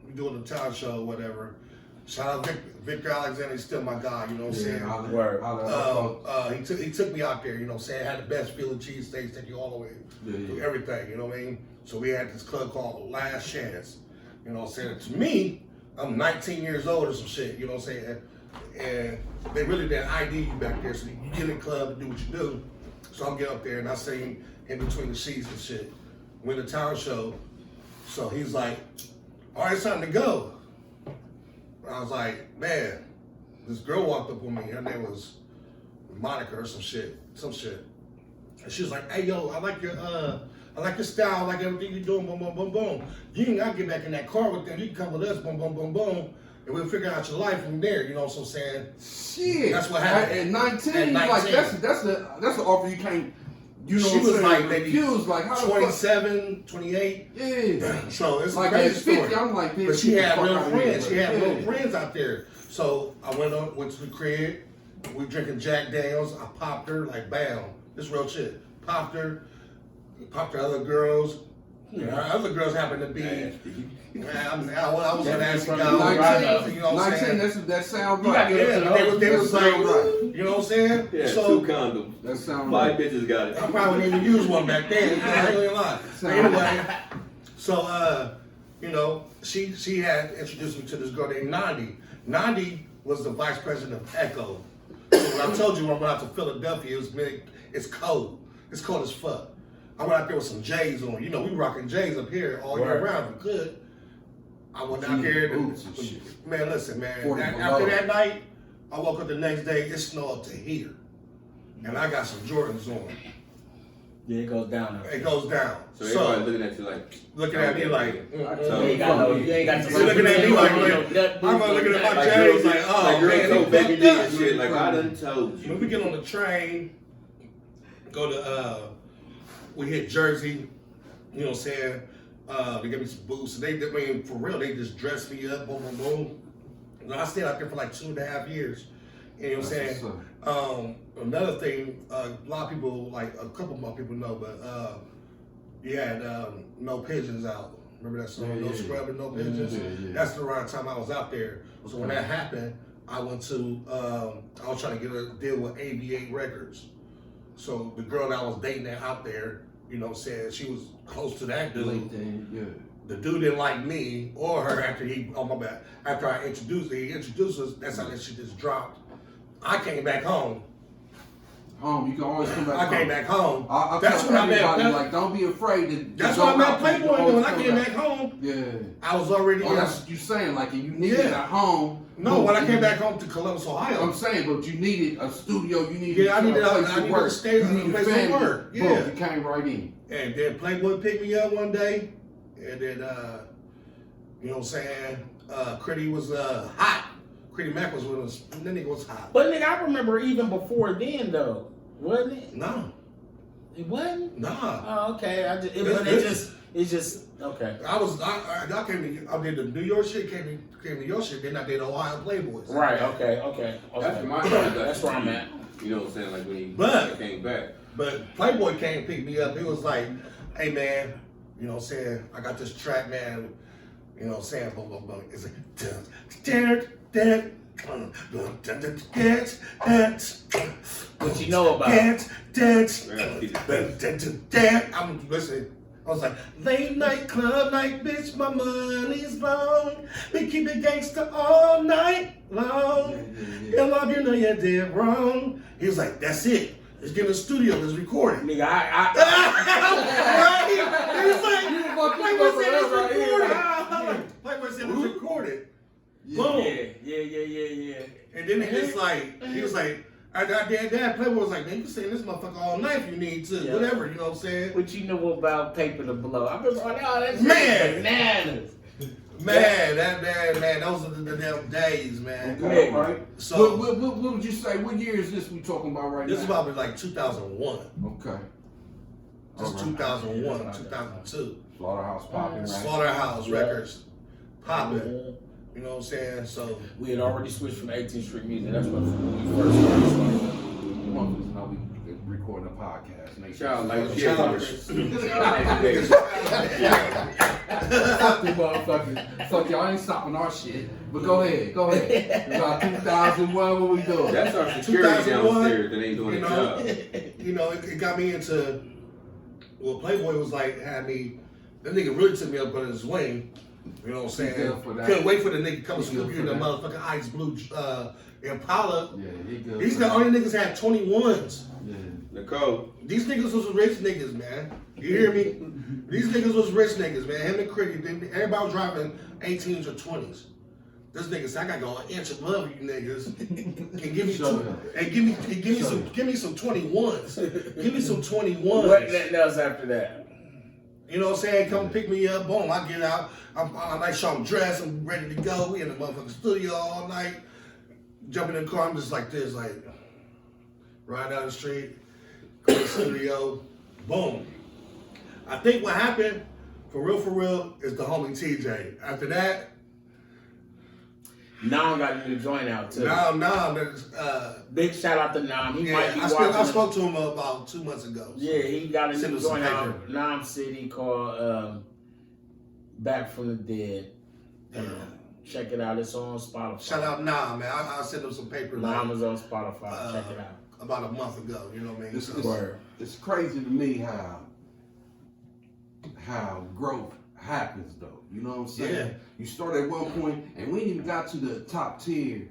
[SPEAKER 2] We doing the town show, whatever. Shout out Victor Alexander. He's still my guy. You know what I'm saying? He took me out there. You know what I'm saying? Had the best Philly cheesesteaks. Take you all the way through everything. You know what I mean? So we had this club called Last Chance. You know what I'm saying? To me, I'm 19 years old or some shit. You know what I'm saying? And they really didn't ID you back there. So you get in the club and do what you do. So I'm getting up there and I sing in between the sheets and shit. Win the town show. So he's like, all right, it's time to go. I was like, man, this girl walked up on me. Her name was Monica or some shit. And she was like, hey, yo, I like your style, I like everything you're doing, boom, boom, boom, boom. You ain't gotta get back in that car with them. You can come with us, boom, boom, boom, boom. And we'll figure out your life from there, you know what I'm saying?
[SPEAKER 3] Shit.
[SPEAKER 2] That's what happened.
[SPEAKER 3] At 19,
[SPEAKER 2] At 19.
[SPEAKER 3] like that's an offer you can't. You know
[SPEAKER 2] She
[SPEAKER 3] what I'm
[SPEAKER 2] was
[SPEAKER 3] saying?
[SPEAKER 2] like maybe
[SPEAKER 3] refuse, like how the fuck?
[SPEAKER 2] 27, 28.
[SPEAKER 3] Yeah.
[SPEAKER 2] So it's
[SPEAKER 3] Like
[SPEAKER 2] a crazy
[SPEAKER 3] at 50,
[SPEAKER 2] story.
[SPEAKER 3] I'm like,
[SPEAKER 2] But she had real friends. She had real
[SPEAKER 3] friends.
[SPEAKER 2] friends out there. So I went to the crib. We drinking Jack Daniels. I popped her like bam. This real shit. Popped her other girls. Her other girls happened to be. Man, I was an nasty guy.
[SPEAKER 3] 19,
[SPEAKER 2] You know what I'm saying?
[SPEAKER 3] that sound
[SPEAKER 1] You
[SPEAKER 3] right.
[SPEAKER 1] gotta
[SPEAKER 2] Yeah, they was
[SPEAKER 3] That
[SPEAKER 2] like,
[SPEAKER 3] sound right.
[SPEAKER 2] you know what I'm saying?
[SPEAKER 4] Yeah,
[SPEAKER 2] So
[SPEAKER 4] 2 condoms.
[SPEAKER 3] That sound
[SPEAKER 4] 5
[SPEAKER 3] right.
[SPEAKER 4] bitches got it.
[SPEAKER 2] I probably didn't even use one back then. I ain't gonna lie. But anyway, so you know, she had introduced me to this girl named Nandi. Nandi was the vice president of Echo. So when I told you when I went out to Philadelphia, it's cold. It's cold as fuck. I went out there with some J's on. You know, we rocking J's up here all year round. If we could. I went out there.
[SPEAKER 3] Boots and shit.
[SPEAKER 2] Man, listen, man.
[SPEAKER 3] 40
[SPEAKER 2] After
[SPEAKER 3] below.
[SPEAKER 2] that night, I woke up the next day. It snowed up to here, and I got some Jordans on.
[SPEAKER 1] Yeah, it goes down.
[SPEAKER 2] It goes down.
[SPEAKER 4] So everybody looking at you like,
[SPEAKER 2] looking at me like,
[SPEAKER 1] You ain't got no. You ain't got to.
[SPEAKER 2] You're looking at me like, I'm looking at my J's like, oh
[SPEAKER 4] like girl
[SPEAKER 2] man,
[SPEAKER 4] told
[SPEAKER 2] he
[SPEAKER 4] baby
[SPEAKER 2] fucked
[SPEAKER 4] D
[SPEAKER 2] up.
[SPEAKER 4] and shit. Like I done told you.
[SPEAKER 2] When we get on the train, go to we hit Jersey. You know what I'm saying? They gave me some boots. And I mean, for real, they just dressed me up, boom, boom, boom. And I stayed out there for like 2.5 years. You know what I'm saying? Another thing, a lot of people, like a couple more people know, but you had No Pigeons out. Remember that song, No Scrubbing, No Pigeons?
[SPEAKER 3] Yeah.
[SPEAKER 2] That's the right time I was out there. So when that happened, I went to, I was trying to get a deal with AV8 Records. So the girl that I was dating out there, you know what I'm saying, she was close to that dude.
[SPEAKER 3] LinkedIn, yeah.
[SPEAKER 2] The dude didn't like me or her after after I introduced her. He introduced us, that's how that shit just dropped. I came back home.
[SPEAKER 3] Home, you can always come back
[SPEAKER 2] I
[SPEAKER 3] home.
[SPEAKER 2] came back home.
[SPEAKER 3] I
[SPEAKER 2] That's
[SPEAKER 3] tell
[SPEAKER 2] when I met
[SPEAKER 3] everybody, like, don't be afraid to
[SPEAKER 2] That's
[SPEAKER 3] go
[SPEAKER 2] why I met
[SPEAKER 3] out.
[SPEAKER 2] Playboy.
[SPEAKER 3] Always
[SPEAKER 2] When I
[SPEAKER 3] come
[SPEAKER 2] came back home,
[SPEAKER 3] Yeah.
[SPEAKER 2] I was already
[SPEAKER 3] Oh, that's what you saying. Like, if you needed
[SPEAKER 2] Yeah.
[SPEAKER 3] it at home.
[SPEAKER 2] No, when I came back home to Columbus, Ohio.
[SPEAKER 3] I'm saying, but you needed a studio. You needed
[SPEAKER 2] Yeah, I needed
[SPEAKER 3] a place
[SPEAKER 2] I
[SPEAKER 3] to
[SPEAKER 2] needed
[SPEAKER 3] work.
[SPEAKER 2] to stay
[SPEAKER 3] You
[SPEAKER 2] in a
[SPEAKER 3] needed
[SPEAKER 2] place to
[SPEAKER 3] family.
[SPEAKER 2] work.
[SPEAKER 3] Boom,
[SPEAKER 2] Yeah.
[SPEAKER 3] you came right in.
[SPEAKER 2] And then Playboy picked me up one day, and then you know what I'm saying? Critty was hot. Critty Mac was with us. And then nigga was hot.
[SPEAKER 1] But nigga, I remember even before then though, wasn't it?
[SPEAKER 2] No,
[SPEAKER 1] It wasn't.
[SPEAKER 2] nah.
[SPEAKER 1] Oh, okay. It's just okay.
[SPEAKER 2] I did the New York shit, came to your shit, then I did Ohio Playboys.
[SPEAKER 1] Right. Okay.
[SPEAKER 4] That's my
[SPEAKER 1] That's where I'm at.
[SPEAKER 4] You know what I'm saying? Like when he
[SPEAKER 2] But-
[SPEAKER 4] came back.
[SPEAKER 2] But Playboy came and picked me up. He was like, hey man, you know what I'm saying? I got this track, man. You know what I'm saying? Boom, boom, boom. It's like,
[SPEAKER 1] What you know about?
[SPEAKER 2] I'm listening. I was like, late night club night, bitch, my money's long. We keep it gangster all night long. And love, you know you did wrong. He was like, that's it. Let's get in the studio, let's record it.
[SPEAKER 1] Nigga,
[SPEAKER 2] Right? He was like, Playboy said it's
[SPEAKER 3] right here.
[SPEAKER 2] recorded. Playboy said it's recorded. Boom.
[SPEAKER 1] Yeah.
[SPEAKER 2] And then it's like, he was like, Dad, Playboy was like, man, you can stay in this motherfucker all night if you need to,
[SPEAKER 1] Yeah.
[SPEAKER 2] whatever, you know what I'm saying?
[SPEAKER 1] What you know about paper to blow? I'm just like, oh, that's
[SPEAKER 2] Man.
[SPEAKER 1] bananas.
[SPEAKER 2] Man, man, those are the damn days, man.
[SPEAKER 3] Okay,
[SPEAKER 1] Yeah.
[SPEAKER 3] all right.
[SPEAKER 2] So-
[SPEAKER 3] what would you say? What year is this we talking about right
[SPEAKER 2] This is
[SPEAKER 3] now?
[SPEAKER 2] probably like 2001.
[SPEAKER 3] Okay.
[SPEAKER 2] This is
[SPEAKER 3] All right.
[SPEAKER 2] 2001, 2002.
[SPEAKER 3] Slaughterhouse popping, right?
[SPEAKER 2] Slaughterhouse
[SPEAKER 1] Yeah.
[SPEAKER 2] Records popping.
[SPEAKER 1] Mhm.
[SPEAKER 2] You know what I'm saying? So
[SPEAKER 1] We had already switched from 18th Street music. That's when we first started.
[SPEAKER 3] Motherfuckers know we recording a podcast. Make sure
[SPEAKER 4] Y'all like
[SPEAKER 2] Yeah.
[SPEAKER 3] Fuck you motherfuckers. Fuck y'all ain't stopping our shit. But go ahead. It's about 2001, what we doing?
[SPEAKER 4] That's our security
[SPEAKER 2] 2001,
[SPEAKER 4] downstairs that ain't doing
[SPEAKER 2] you
[SPEAKER 4] their
[SPEAKER 2] know,
[SPEAKER 4] job.
[SPEAKER 2] you know, it got me into. Well, Playboy was like, had me. That nigga really took me up under his wing. You know what I'm saying?
[SPEAKER 3] good for that.
[SPEAKER 2] Couldn't wait for the nigga to come
[SPEAKER 3] He
[SPEAKER 2] scoop
[SPEAKER 3] good
[SPEAKER 2] you in
[SPEAKER 3] for
[SPEAKER 2] the
[SPEAKER 3] that.
[SPEAKER 2] motherfucking ice blue Impala.
[SPEAKER 3] Yeah, he good.
[SPEAKER 2] These
[SPEAKER 3] for
[SPEAKER 2] the
[SPEAKER 3] that.
[SPEAKER 2] only niggas had 21s.
[SPEAKER 3] Yeah.
[SPEAKER 4] Nicole,
[SPEAKER 2] These niggas was rich niggas, man. You hear me? These niggas was rich niggas, man. Him and Cricket, everybody was driving 18s or 20s. This nigga said, I gotta go an inch above you niggas and give me
[SPEAKER 3] Shut
[SPEAKER 2] two,
[SPEAKER 3] up.
[SPEAKER 2] and give me some 21s. Give me some 21s.
[SPEAKER 1] What else after that?
[SPEAKER 2] You know what I'm saying? Come pick me up, boom, I get out. I'm like, show I'm dressed, I'm ready to go. We in the motherfucking studio all night. Jump in the car, I'm just like this, like, ride down the street, go to the studio, boom. I think what happened, for real, is the homie TJ. After that,
[SPEAKER 1] Nam got a new joint out too.
[SPEAKER 2] there's,
[SPEAKER 1] Big shout out to Nam. He might be
[SPEAKER 2] I
[SPEAKER 1] watching.
[SPEAKER 2] spoke to him about 2 months ago.
[SPEAKER 1] Yeah, he got a
[SPEAKER 2] Send
[SPEAKER 1] new
[SPEAKER 2] us some
[SPEAKER 1] joint out.
[SPEAKER 2] paper.
[SPEAKER 1] Nam City called Back from the Dead. Check it out. It's on Spotify.
[SPEAKER 2] Shout out Nah, man. I sent him some paper like,
[SPEAKER 1] Nam is on Spotify. Check it out.
[SPEAKER 2] about a month ago. You know what I mean?
[SPEAKER 3] This
[SPEAKER 2] So-
[SPEAKER 3] is-
[SPEAKER 1] Word.
[SPEAKER 3] It's crazy to me how growth happens though. You know what I'm saying?
[SPEAKER 2] Yeah.
[SPEAKER 3] You start at one point, and we ain't even got to the top tier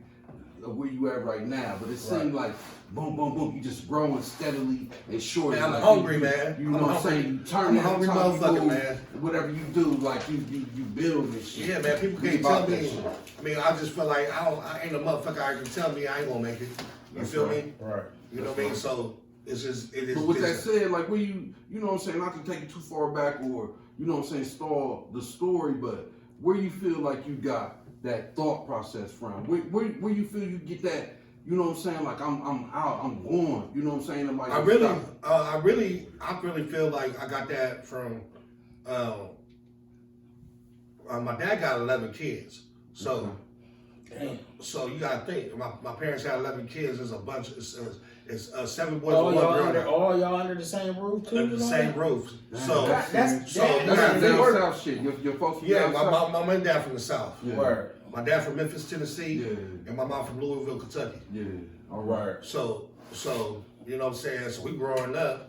[SPEAKER 3] of where you at right now. But it seemed like boom, boom, boom. You just growing steadily and short.
[SPEAKER 2] Man, I'm
[SPEAKER 3] like
[SPEAKER 2] hungry,
[SPEAKER 3] you,
[SPEAKER 2] man.
[SPEAKER 3] You
[SPEAKER 2] I'm
[SPEAKER 3] know what I'm
[SPEAKER 2] hungry.
[SPEAKER 3] saying? You turn
[SPEAKER 2] I'm a
[SPEAKER 3] that
[SPEAKER 2] hungry
[SPEAKER 3] top, you
[SPEAKER 2] motherfucker,
[SPEAKER 3] move,
[SPEAKER 2] man.
[SPEAKER 3] Whatever you do, like you build this shit.
[SPEAKER 2] Yeah, man. People
[SPEAKER 3] We
[SPEAKER 2] can't
[SPEAKER 3] about
[SPEAKER 2] tell
[SPEAKER 3] that
[SPEAKER 2] me.
[SPEAKER 3] shit.
[SPEAKER 2] I mean, I just feel like I ain't a motherfucker. I can tell me I ain't gonna make it. You
[SPEAKER 3] That's
[SPEAKER 2] feel
[SPEAKER 3] right.
[SPEAKER 2] me?
[SPEAKER 1] Right.
[SPEAKER 2] You know what I mean? So it's just it is.
[SPEAKER 3] But with that
[SPEAKER 2] business.
[SPEAKER 3] said, like when you know what I'm saying, not to take it too far back or, you know what I'm saying, stall the story, but where you feel like you got that thought process from? Where you feel you get that, you know what I'm saying, like I'm out, I'm going, you know what I'm saying? I'm like,
[SPEAKER 2] I really feel like I got that from. My dad got 11 kids, so.
[SPEAKER 1] Damn.
[SPEAKER 2] So you gotta think. My parents had 11 kids. There's a bunch. It's 7 boys
[SPEAKER 1] All
[SPEAKER 2] and one girl.
[SPEAKER 1] y'all under the same roof too?
[SPEAKER 2] Under the same roof. So
[SPEAKER 1] That's
[SPEAKER 3] That's
[SPEAKER 2] damn.
[SPEAKER 3] that
[SPEAKER 2] They
[SPEAKER 3] down
[SPEAKER 2] work-
[SPEAKER 3] south shit. Your folks from
[SPEAKER 2] yeah,
[SPEAKER 3] down south?
[SPEAKER 2] my mom and dad from the South.
[SPEAKER 3] Yeah.
[SPEAKER 1] Word.
[SPEAKER 2] My dad from Memphis, Tennessee,
[SPEAKER 3] Yeah,
[SPEAKER 2] and my mom from Louisville, Kentucky.
[SPEAKER 3] yeah. All right.
[SPEAKER 1] Word.
[SPEAKER 2] So you know what I'm saying. So we growing up.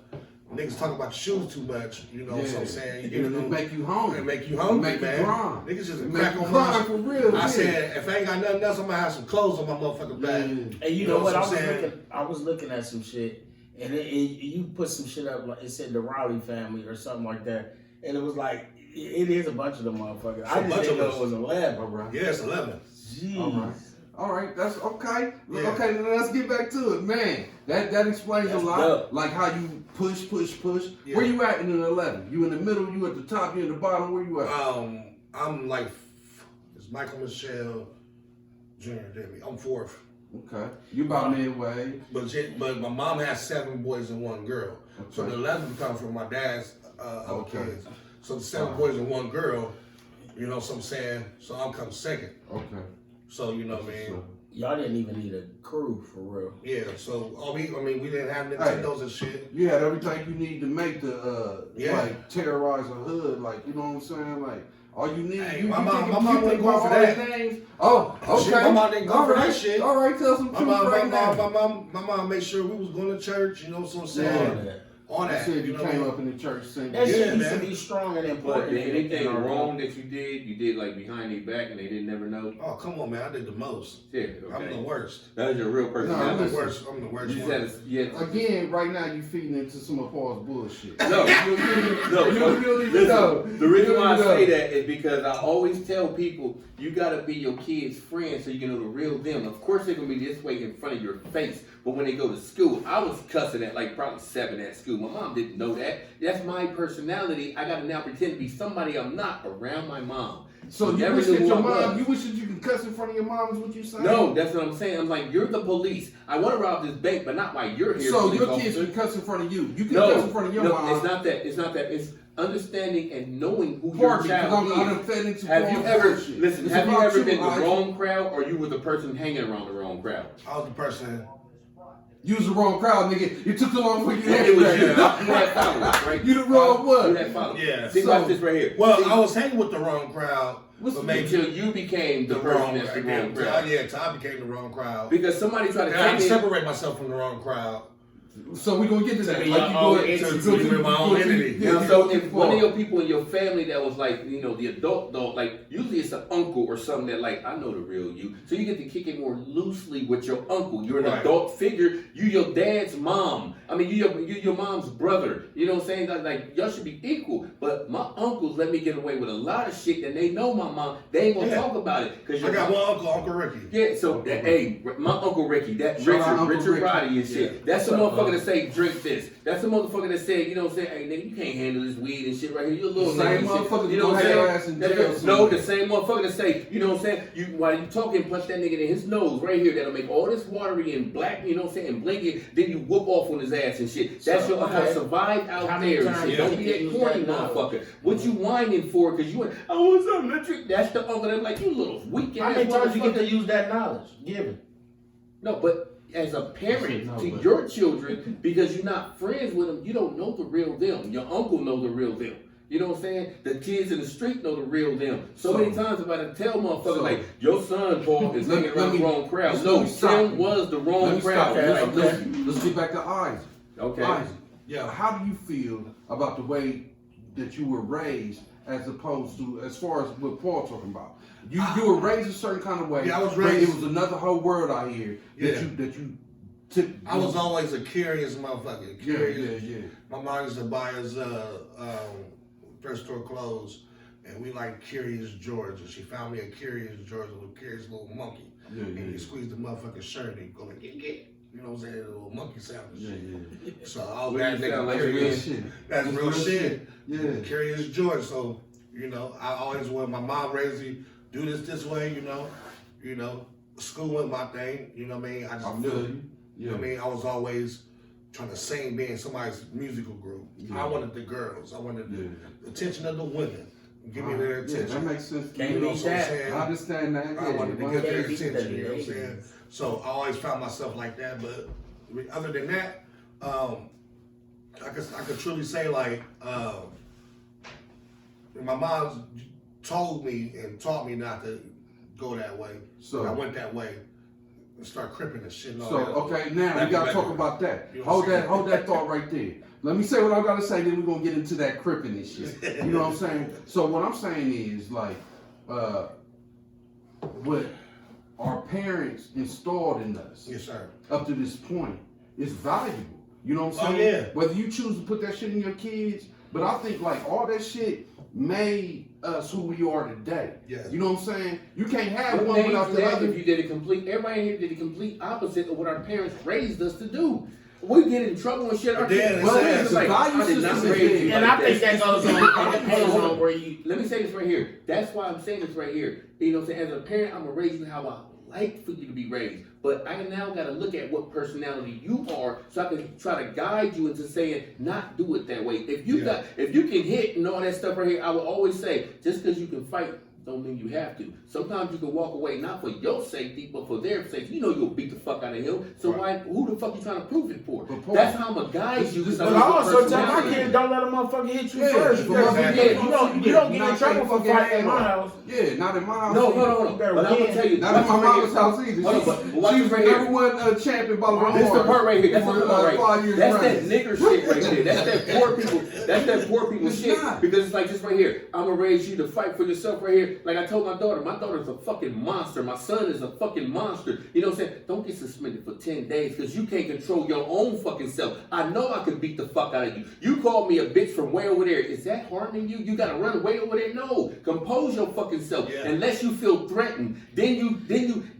[SPEAKER 2] Niggas talk about shoes too much. You know what I'm saying. You
[SPEAKER 3] It,
[SPEAKER 2] give
[SPEAKER 3] it
[SPEAKER 2] them.
[SPEAKER 3] make you hungry.
[SPEAKER 2] It make you hungry,
[SPEAKER 3] Make you
[SPEAKER 2] man.
[SPEAKER 3] grind.
[SPEAKER 2] Niggas just
[SPEAKER 3] It
[SPEAKER 2] crack
[SPEAKER 3] make you
[SPEAKER 2] on
[SPEAKER 3] grind
[SPEAKER 2] my.
[SPEAKER 3] for real.
[SPEAKER 2] I
[SPEAKER 3] yeah.
[SPEAKER 2] said, if I ain't got nothing else, I'm gonna have some clothes on my motherfucking back.
[SPEAKER 3] Yeah.
[SPEAKER 1] And you know what?
[SPEAKER 2] what I'm saying?
[SPEAKER 1] I was looking at some shit, and you put some shit up. Like it said the Raleigh family or something like that, and it was like it is a bunch of them motherfuckers. I
[SPEAKER 2] It's a
[SPEAKER 1] just
[SPEAKER 2] bunch
[SPEAKER 1] didn't
[SPEAKER 2] of
[SPEAKER 1] know
[SPEAKER 2] us.
[SPEAKER 1] it was 11.
[SPEAKER 3] All right.
[SPEAKER 2] Yeah, it's 11.
[SPEAKER 1] Jeez.
[SPEAKER 3] All right. All right, that's okay.
[SPEAKER 2] Yeah.
[SPEAKER 3] Okay, then let's get back to it, man. That explains
[SPEAKER 1] That's
[SPEAKER 3] a lot.
[SPEAKER 1] dope.
[SPEAKER 3] Like how you push.
[SPEAKER 2] Yeah.
[SPEAKER 3] Where you at in the 11? You in the middle? You at the top? You in the bottom? Where you at?
[SPEAKER 2] I'm like, it's Michael Michelle Jr. than me. I'm fourth.
[SPEAKER 3] Okay, you about midway.
[SPEAKER 2] But my mom has 7 boys and 1 girl. So
[SPEAKER 3] Okay.
[SPEAKER 2] the 11 come from my dad's other
[SPEAKER 3] Okay.
[SPEAKER 2] kids. So the 7 boys and 1 girl, you know what I'm saying? So I'm coming second.
[SPEAKER 3] Okay.
[SPEAKER 2] So you know what I mean?
[SPEAKER 3] So,
[SPEAKER 1] Y'all didn't even need a crew for real.
[SPEAKER 2] Yeah, so we didn't have Nintendos and shit.
[SPEAKER 3] you had everything you need to make the
[SPEAKER 2] Yeah.
[SPEAKER 3] like terrorize a hood. Like you know what I'm saying? Like all you need.
[SPEAKER 2] Hey,
[SPEAKER 3] you
[SPEAKER 2] my
[SPEAKER 3] think
[SPEAKER 2] mom
[SPEAKER 3] you
[SPEAKER 2] wasn't
[SPEAKER 3] think
[SPEAKER 2] going
[SPEAKER 3] about
[SPEAKER 2] for
[SPEAKER 3] all
[SPEAKER 2] that.
[SPEAKER 3] the names? Oh, okay.
[SPEAKER 2] Shit, my mom didn't go
[SPEAKER 3] All
[SPEAKER 2] for that
[SPEAKER 3] right.
[SPEAKER 2] shit.
[SPEAKER 3] All right, tell some
[SPEAKER 2] My
[SPEAKER 3] truth
[SPEAKER 2] mom,
[SPEAKER 3] right now.
[SPEAKER 2] my mom made sure we was going to church, you know what I'm saying?
[SPEAKER 1] Yeah.
[SPEAKER 2] All that.
[SPEAKER 3] You said you
[SPEAKER 2] know
[SPEAKER 3] came
[SPEAKER 2] what I
[SPEAKER 3] up in the church singing.
[SPEAKER 1] That shit
[SPEAKER 2] Yeah,
[SPEAKER 1] used to
[SPEAKER 2] man.
[SPEAKER 1] be strong and
[SPEAKER 4] But
[SPEAKER 1] important.
[SPEAKER 4] anything
[SPEAKER 1] in our
[SPEAKER 4] wrong that you did like behind their back and they didn't never know?
[SPEAKER 2] Oh, come on, man. I did the most.
[SPEAKER 4] Yeah,
[SPEAKER 2] I'm the
[SPEAKER 4] okay.
[SPEAKER 2] worst.
[SPEAKER 4] That was your real
[SPEAKER 2] I'm
[SPEAKER 4] personality.
[SPEAKER 2] the worst. I'm the
[SPEAKER 4] You
[SPEAKER 2] worst
[SPEAKER 4] just
[SPEAKER 2] one.
[SPEAKER 4] had to, you had to-
[SPEAKER 3] Again, right now you feeding into some of Paul's bullshit.
[SPEAKER 4] No,
[SPEAKER 3] no,
[SPEAKER 4] no,
[SPEAKER 3] you don't even
[SPEAKER 4] listen,
[SPEAKER 3] know.
[SPEAKER 4] the reason
[SPEAKER 3] You
[SPEAKER 4] why I
[SPEAKER 3] don't
[SPEAKER 4] say
[SPEAKER 3] know.
[SPEAKER 4] that is because I always tell people you gotta be your kid's friend so you can know the real them. Of course they're gonna be this way in front of your face, but when they go to school, I was cussing at like probably 7 at school. My mom didn't know that. That's my personality. I gotta now pretend to be somebody I'm not around my mom.
[SPEAKER 3] So you
[SPEAKER 4] Never
[SPEAKER 3] wish
[SPEAKER 4] knew
[SPEAKER 3] that
[SPEAKER 4] who
[SPEAKER 3] your
[SPEAKER 4] I
[SPEAKER 3] mom,
[SPEAKER 4] was.
[SPEAKER 3] you wish that you could cuss in front of your mom is what you saying?
[SPEAKER 4] No, that's what I'm saying. I'm like, you're the police. I want to rob this bank, but not while you're here.
[SPEAKER 3] So
[SPEAKER 4] police
[SPEAKER 3] your kids
[SPEAKER 4] officer.
[SPEAKER 3] can cuss in front of you. You can
[SPEAKER 4] No,
[SPEAKER 3] cuss in front of your
[SPEAKER 4] no,
[SPEAKER 3] mom.
[SPEAKER 4] it's not that. It's not that. It's understanding and knowing who
[SPEAKER 3] Pardon
[SPEAKER 4] your
[SPEAKER 3] me,
[SPEAKER 4] child
[SPEAKER 3] because I'm
[SPEAKER 4] is.
[SPEAKER 3] fed into
[SPEAKER 4] Have you
[SPEAKER 3] Paul's
[SPEAKER 4] ever
[SPEAKER 3] bullshit.
[SPEAKER 4] listen?
[SPEAKER 3] It's
[SPEAKER 4] Have you
[SPEAKER 3] about
[SPEAKER 4] ever been the
[SPEAKER 3] Isaac.
[SPEAKER 4] wrong crowd, or you were the person hanging around the wrong crowd?
[SPEAKER 2] I was the person.
[SPEAKER 3] You was the wrong crowd, nigga. It took too long for you to
[SPEAKER 4] It was you.
[SPEAKER 3] answer
[SPEAKER 4] You had followers, right?
[SPEAKER 3] You the wrong one.
[SPEAKER 4] You had followers.
[SPEAKER 2] Yeah.
[SPEAKER 4] See,
[SPEAKER 3] So-
[SPEAKER 4] watch this right here.
[SPEAKER 2] Well,
[SPEAKER 4] See,
[SPEAKER 2] I was hanging with the wrong crowd. But maybe
[SPEAKER 4] until you became the person that's the wrong crowd.
[SPEAKER 2] Yeah, till I became the wrong crowd.
[SPEAKER 4] Because somebody tried to
[SPEAKER 2] Then I had
[SPEAKER 4] take
[SPEAKER 2] to
[SPEAKER 4] in.
[SPEAKER 2] separate myself from the wrong crowd.
[SPEAKER 3] So we gonna get to that.
[SPEAKER 1] To be
[SPEAKER 3] Like you
[SPEAKER 1] your
[SPEAKER 3] go
[SPEAKER 1] own
[SPEAKER 3] ahead
[SPEAKER 1] entity,
[SPEAKER 3] to go
[SPEAKER 2] to be my own entity.
[SPEAKER 3] Yeah,
[SPEAKER 4] Now, so
[SPEAKER 3] you
[SPEAKER 4] if
[SPEAKER 3] go
[SPEAKER 4] one of
[SPEAKER 3] too
[SPEAKER 4] your
[SPEAKER 3] far.
[SPEAKER 4] people in your family that was like, you know, the adult dog, like usually it's an uncle or something that like, I know the real you. So you get to kick it more loosely with your uncle. You're an
[SPEAKER 2] Right.
[SPEAKER 4] adult figure. You your dad's mom. I mean, you your mom's brother. You know what I'm saying? Like y'all should be equal. But my uncles let me get away with a lot of shit that they know my mom. They ain't gonna
[SPEAKER 2] Yeah.
[SPEAKER 4] talk about it. Cause
[SPEAKER 2] I
[SPEAKER 4] your
[SPEAKER 2] got
[SPEAKER 4] mom-
[SPEAKER 2] one uncle, Uncle Ricky.
[SPEAKER 4] Yeah, so
[SPEAKER 3] Uncle
[SPEAKER 4] hey, my Uncle Ricky, that
[SPEAKER 3] Shout out Uncle
[SPEAKER 4] Richard
[SPEAKER 3] Ricky.
[SPEAKER 4] Roddy and shit.
[SPEAKER 2] Yeah.
[SPEAKER 4] That's the
[SPEAKER 1] What's up,
[SPEAKER 4] motherfucker that say drink this. That's the motherfucker that say, you know what I'm saying, hey nigga, you can't handle this weed and shit right here. You're a little
[SPEAKER 3] The same
[SPEAKER 4] nigga and shit.
[SPEAKER 3] motherfucker
[SPEAKER 4] You know
[SPEAKER 3] that
[SPEAKER 4] what I'm
[SPEAKER 3] gonna have your
[SPEAKER 4] saying?
[SPEAKER 3] ass in
[SPEAKER 4] That's
[SPEAKER 3] jail
[SPEAKER 4] right.
[SPEAKER 3] somewhere.
[SPEAKER 4] No, the same motherfucker that say, you know what I'm saying, you while you talking, punch that nigga in his nose right here that'll make all this watery and black, you know what I'm saying, and blinky, then you whoop off on his ass and shit. That's
[SPEAKER 1] So,
[SPEAKER 4] your how to
[SPEAKER 1] okay.
[SPEAKER 4] survive out
[SPEAKER 1] How many
[SPEAKER 4] there and
[SPEAKER 1] times
[SPEAKER 4] shit. Don't
[SPEAKER 1] you
[SPEAKER 4] be
[SPEAKER 1] can
[SPEAKER 4] that
[SPEAKER 1] use
[SPEAKER 4] corny
[SPEAKER 1] that knowledge?
[SPEAKER 4] motherfucker. What you whining for? Cause you went, I want something to drink. That's the uncle that's like, you little weak
[SPEAKER 1] How
[SPEAKER 4] ass
[SPEAKER 1] many times you get to
[SPEAKER 4] motherfucker.
[SPEAKER 1] use that knowledge? Given.
[SPEAKER 4] No, but as a parent
[SPEAKER 3] No,
[SPEAKER 4] to
[SPEAKER 3] but-
[SPEAKER 4] your children, because you're not friends with them, you don't know the real them. Your uncle know the real them. You know what I'm saying? The kids in the street know the real them. So many times if I done tell motherfuckers
[SPEAKER 3] So-
[SPEAKER 4] like, your son, Paul, is hanging around the wrong crowd.
[SPEAKER 3] let
[SPEAKER 4] No,
[SPEAKER 3] me stop
[SPEAKER 4] Tim
[SPEAKER 3] you.
[SPEAKER 4] was the
[SPEAKER 3] Let
[SPEAKER 4] wrong
[SPEAKER 3] me
[SPEAKER 4] crowd.
[SPEAKER 3] stop you.
[SPEAKER 1] Okay,
[SPEAKER 3] Let's get back to Isaac.
[SPEAKER 4] Okay.
[SPEAKER 3] Isaac,
[SPEAKER 2] Yeah.
[SPEAKER 3] how do you feel about the way that you were raised as opposed to, as far as what Paul talking about? You were raised a certain kind of way.
[SPEAKER 2] Yeah, I was
[SPEAKER 3] but
[SPEAKER 2] raised-
[SPEAKER 3] It was another whole world out here that
[SPEAKER 2] Yeah.
[SPEAKER 3] you took.
[SPEAKER 2] I was always a curious motherfucker.
[SPEAKER 3] Yeah,
[SPEAKER 2] Curious.
[SPEAKER 3] yeah.
[SPEAKER 2] My mom used to buy us thrift store clothes, and we like Curious George. And she found me a Curious George, a little curious little monkey.
[SPEAKER 3] Yeah,
[SPEAKER 2] And
[SPEAKER 3] yeah.
[SPEAKER 2] you squeeze the motherfucking shirt, and you go like, get. You know what I'm saying? A little monkey sound and
[SPEAKER 3] Yeah,
[SPEAKER 2] shit.
[SPEAKER 3] yeah.
[SPEAKER 2] So I was
[SPEAKER 4] What
[SPEAKER 2] that
[SPEAKER 4] do you sound
[SPEAKER 2] nigga
[SPEAKER 4] like
[SPEAKER 2] curious.
[SPEAKER 3] Real shit.
[SPEAKER 2] That's real shit.
[SPEAKER 3] Yeah.
[SPEAKER 2] Curious George. So, you know, I always wanted my mom raised me, do this way, you know. School was my thing, you know what I mean? I just
[SPEAKER 3] I
[SPEAKER 2] knew
[SPEAKER 3] feel
[SPEAKER 2] it.
[SPEAKER 3] you.
[SPEAKER 2] You know what I mean? I was always trying to sing, be in somebody's musical group.
[SPEAKER 3] Yeah.
[SPEAKER 2] I wanted the girls. I wanted
[SPEAKER 3] Yeah.
[SPEAKER 2] the attention of the women. Give me their
[SPEAKER 3] Yeah, that
[SPEAKER 2] attention.
[SPEAKER 3] makes sense.
[SPEAKER 1] Can't
[SPEAKER 2] You know
[SPEAKER 1] beat
[SPEAKER 2] what I'm
[SPEAKER 1] that.
[SPEAKER 2] saying?
[SPEAKER 3] I understand that.
[SPEAKER 2] I wanted to
[SPEAKER 3] Yeah,
[SPEAKER 2] get their
[SPEAKER 1] Can't beat
[SPEAKER 2] attention,
[SPEAKER 1] that,
[SPEAKER 2] you know what I'm
[SPEAKER 1] yeah.
[SPEAKER 2] saying? So I always found myself like that, but other than that, I could truly say like, my mom told me and taught me not to go that way.
[SPEAKER 3] So-
[SPEAKER 2] I went that way and start cripping and shit and all
[SPEAKER 3] So
[SPEAKER 2] that.
[SPEAKER 3] okay, now we
[SPEAKER 2] Back
[SPEAKER 3] gotta
[SPEAKER 2] to
[SPEAKER 3] talk
[SPEAKER 2] back.
[SPEAKER 3] about that.
[SPEAKER 2] You know what I'm
[SPEAKER 3] Hold that thought right there. Let me say what I gotta say, then we're gonna get into that cripping and shit. You know what I'm saying? So what I'm saying is like, what our parents installed in us
[SPEAKER 2] Yes, sir.
[SPEAKER 3] up to this point is valuable. You know what I'm
[SPEAKER 2] Oh,
[SPEAKER 3] saying?
[SPEAKER 2] yeah.
[SPEAKER 3] Whether you choose to put that shit in your kids, but I think like all that shit made us who we are today.
[SPEAKER 2] Yes.
[SPEAKER 3] You know what I'm saying? You can't have
[SPEAKER 4] What
[SPEAKER 3] one
[SPEAKER 4] made
[SPEAKER 3] without
[SPEAKER 4] you
[SPEAKER 3] the
[SPEAKER 4] that
[SPEAKER 3] other.
[SPEAKER 4] if you did a complete, everybody here did the complete opposite of what our parents raised us to do. We get in trouble and shit. Our
[SPEAKER 2] But then
[SPEAKER 4] kids-
[SPEAKER 2] it's
[SPEAKER 4] well,
[SPEAKER 2] sad.
[SPEAKER 4] it's
[SPEAKER 3] The
[SPEAKER 4] like,
[SPEAKER 3] value
[SPEAKER 4] I did not
[SPEAKER 3] system is
[SPEAKER 4] raise
[SPEAKER 3] big.
[SPEAKER 4] you
[SPEAKER 1] And
[SPEAKER 4] like
[SPEAKER 1] I think that goes on, it depends on where you.
[SPEAKER 4] Let me say this right here. That's why I'm saying this right here. You know what I'm saying? As a parent, I'm gonna raise you how I like for you to be raised. But I now gotta look at what personality you are so I can try to guide you into saying not do it that way. If you
[SPEAKER 2] Yeah.
[SPEAKER 4] if you can hit and all that stuff right here, I will always say, just because you can fight don't mean you have to. Sometimes you can walk away not for your safety, but for their safety. You know you'll beat the fuck out of him. So
[SPEAKER 2] Right.
[SPEAKER 4] who the fuck you trying to prove it for?
[SPEAKER 3] But Paul,
[SPEAKER 4] That's how I'm gonna guide you. 'Cause I
[SPEAKER 1] But
[SPEAKER 4] know your
[SPEAKER 1] also tell my
[SPEAKER 4] personality.
[SPEAKER 1] kids don't let a motherfucker hit you
[SPEAKER 3] Yeah,
[SPEAKER 1] first.
[SPEAKER 3] for
[SPEAKER 1] Because
[SPEAKER 2] motherfucker-
[SPEAKER 1] you don't get in trouble for
[SPEAKER 3] Knock their
[SPEAKER 1] fighting in my
[SPEAKER 3] fucking
[SPEAKER 1] house.
[SPEAKER 3] Yeah, not in my house.
[SPEAKER 4] No,
[SPEAKER 3] either.
[SPEAKER 4] hold on. But I'm gonna tell you,
[SPEAKER 3] Not in my mama's house either.
[SPEAKER 4] Hold on, but watch
[SPEAKER 3] She
[SPEAKER 4] this
[SPEAKER 3] was
[SPEAKER 4] right here.
[SPEAKER 3] number one champion by
[SPEAKER 4] This the part right here. That's the part right
[SPEAKER 3] 5
[SPEAKER 4] here.
[SPEAKER 3] years
[SPEAKER 4] That's
[SPEAKER 3] running.
[SPEAKER 4] that nigger shit right there. That's that poor people. That's that poor people
[SPEAKER 3] It's
[SPEAKER 4] shit.
[SPEAKER 3] not.
[SPEAKER 4] Because it's like this right here. I'm gonna raise you to fight for yourself right here. Like I told my daughter's a fucking monster. My son is a fucking monster. You know what I'm saying? Don't get suspended for 10 days because you can't control your own fucking self. I know I could beat the fuck out of you. You called me a bitch from way over there. Is that harming you? You gotta run way over there? No. Compose your fucking self.
[SPEAKER 1] Yeah.
[SPEAKER 4] Unless you feel threatened, then you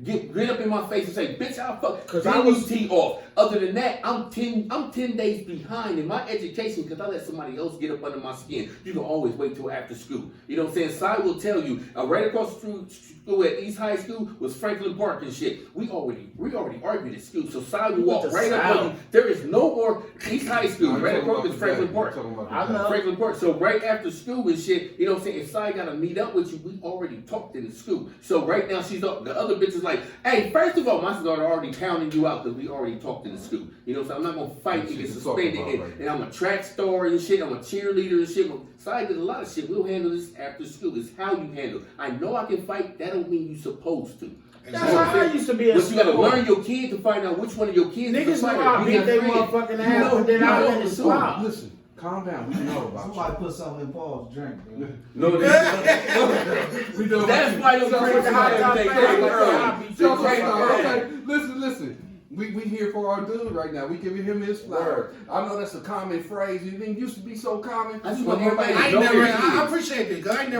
[SPEAKER 4] get up in my face and say, bitch, I'll fuck.
[SPEAKER 1] Because
[SPEAKER 4] Then
[SPEAKER 1] I was
[SPEAKER 4] you tee off. Other than that, I'm 10 days behind in my education because I let somebody else get up under my skin. You can always wait till after school. You know what I'm saying? Cy will tell you, right across the school at East High School was Franklin Park and shit. We already argued at school. So Cy will walk right up on you. There is no more East High School. Right across is Franklin Park.
[SPEAKER 1] I know.
[SPEAKER 4] Franklin Park. So right after school and shit, you know what I'm saying? If Cy gotta meet up with you, we already talked in the school. So right now she's up. The other bitch is like, hey, first of all, my daughter already counting you out because we already talked in the school. You know what I'm saying? I'm not gonna fight and get suspended. And I'm a track star and shit. I'm a cheerleader and shit. Cy did a lot of shit. We'll handle this after school. It's how you handle it. I know I can fight. That don't mean you supposed to.
[SPEAKER 1] That's how I used to be a
[SPEAKER 4] But you gotta
[SPEAKER 1] school.
[SPEAKER 4] learn your kid to find out which one of your kids
[SPEAKER 1] Niggas
[SPEAKER 4] is a
[SPEAKER 1] know
[SPEAKER 4] fighter.
[SPEAKER 1] I
[SPEAKER 4] Be
[SPEAKER 1] beat
[SPEAKER 4] not
[SPEAKER 1] they
[SPEAKER 4] afraid.
[SPEAKER 1] motherfucking ass, but then I let it slide.
[SPEAKER 3] Listen, calm down. We know about
[SPEAKER 5] Somebody put something in Paul's drink, bro.
[SPEAKER 4] No,
[SPEAKER 3] you. We know
[SPEAKER 4] that's why your crazy everything came early.
[SPEAKER 3] So,
[SPEAKER 4] They came early.
[SPEAKER 3] okay, listen. We here for our dude right now. We giving him his flower. I know that's a common phrase. It didn't used to be so common.
[SPEAKER 4] I just want everybody
[SPEAKER 2] I
[SPEAKER 4] to know their
[SPEAKER 2] I
[SPEAKER 4] kids.
[SPEAKER 2] appreciate it, cause I
[SPEAKER 3] We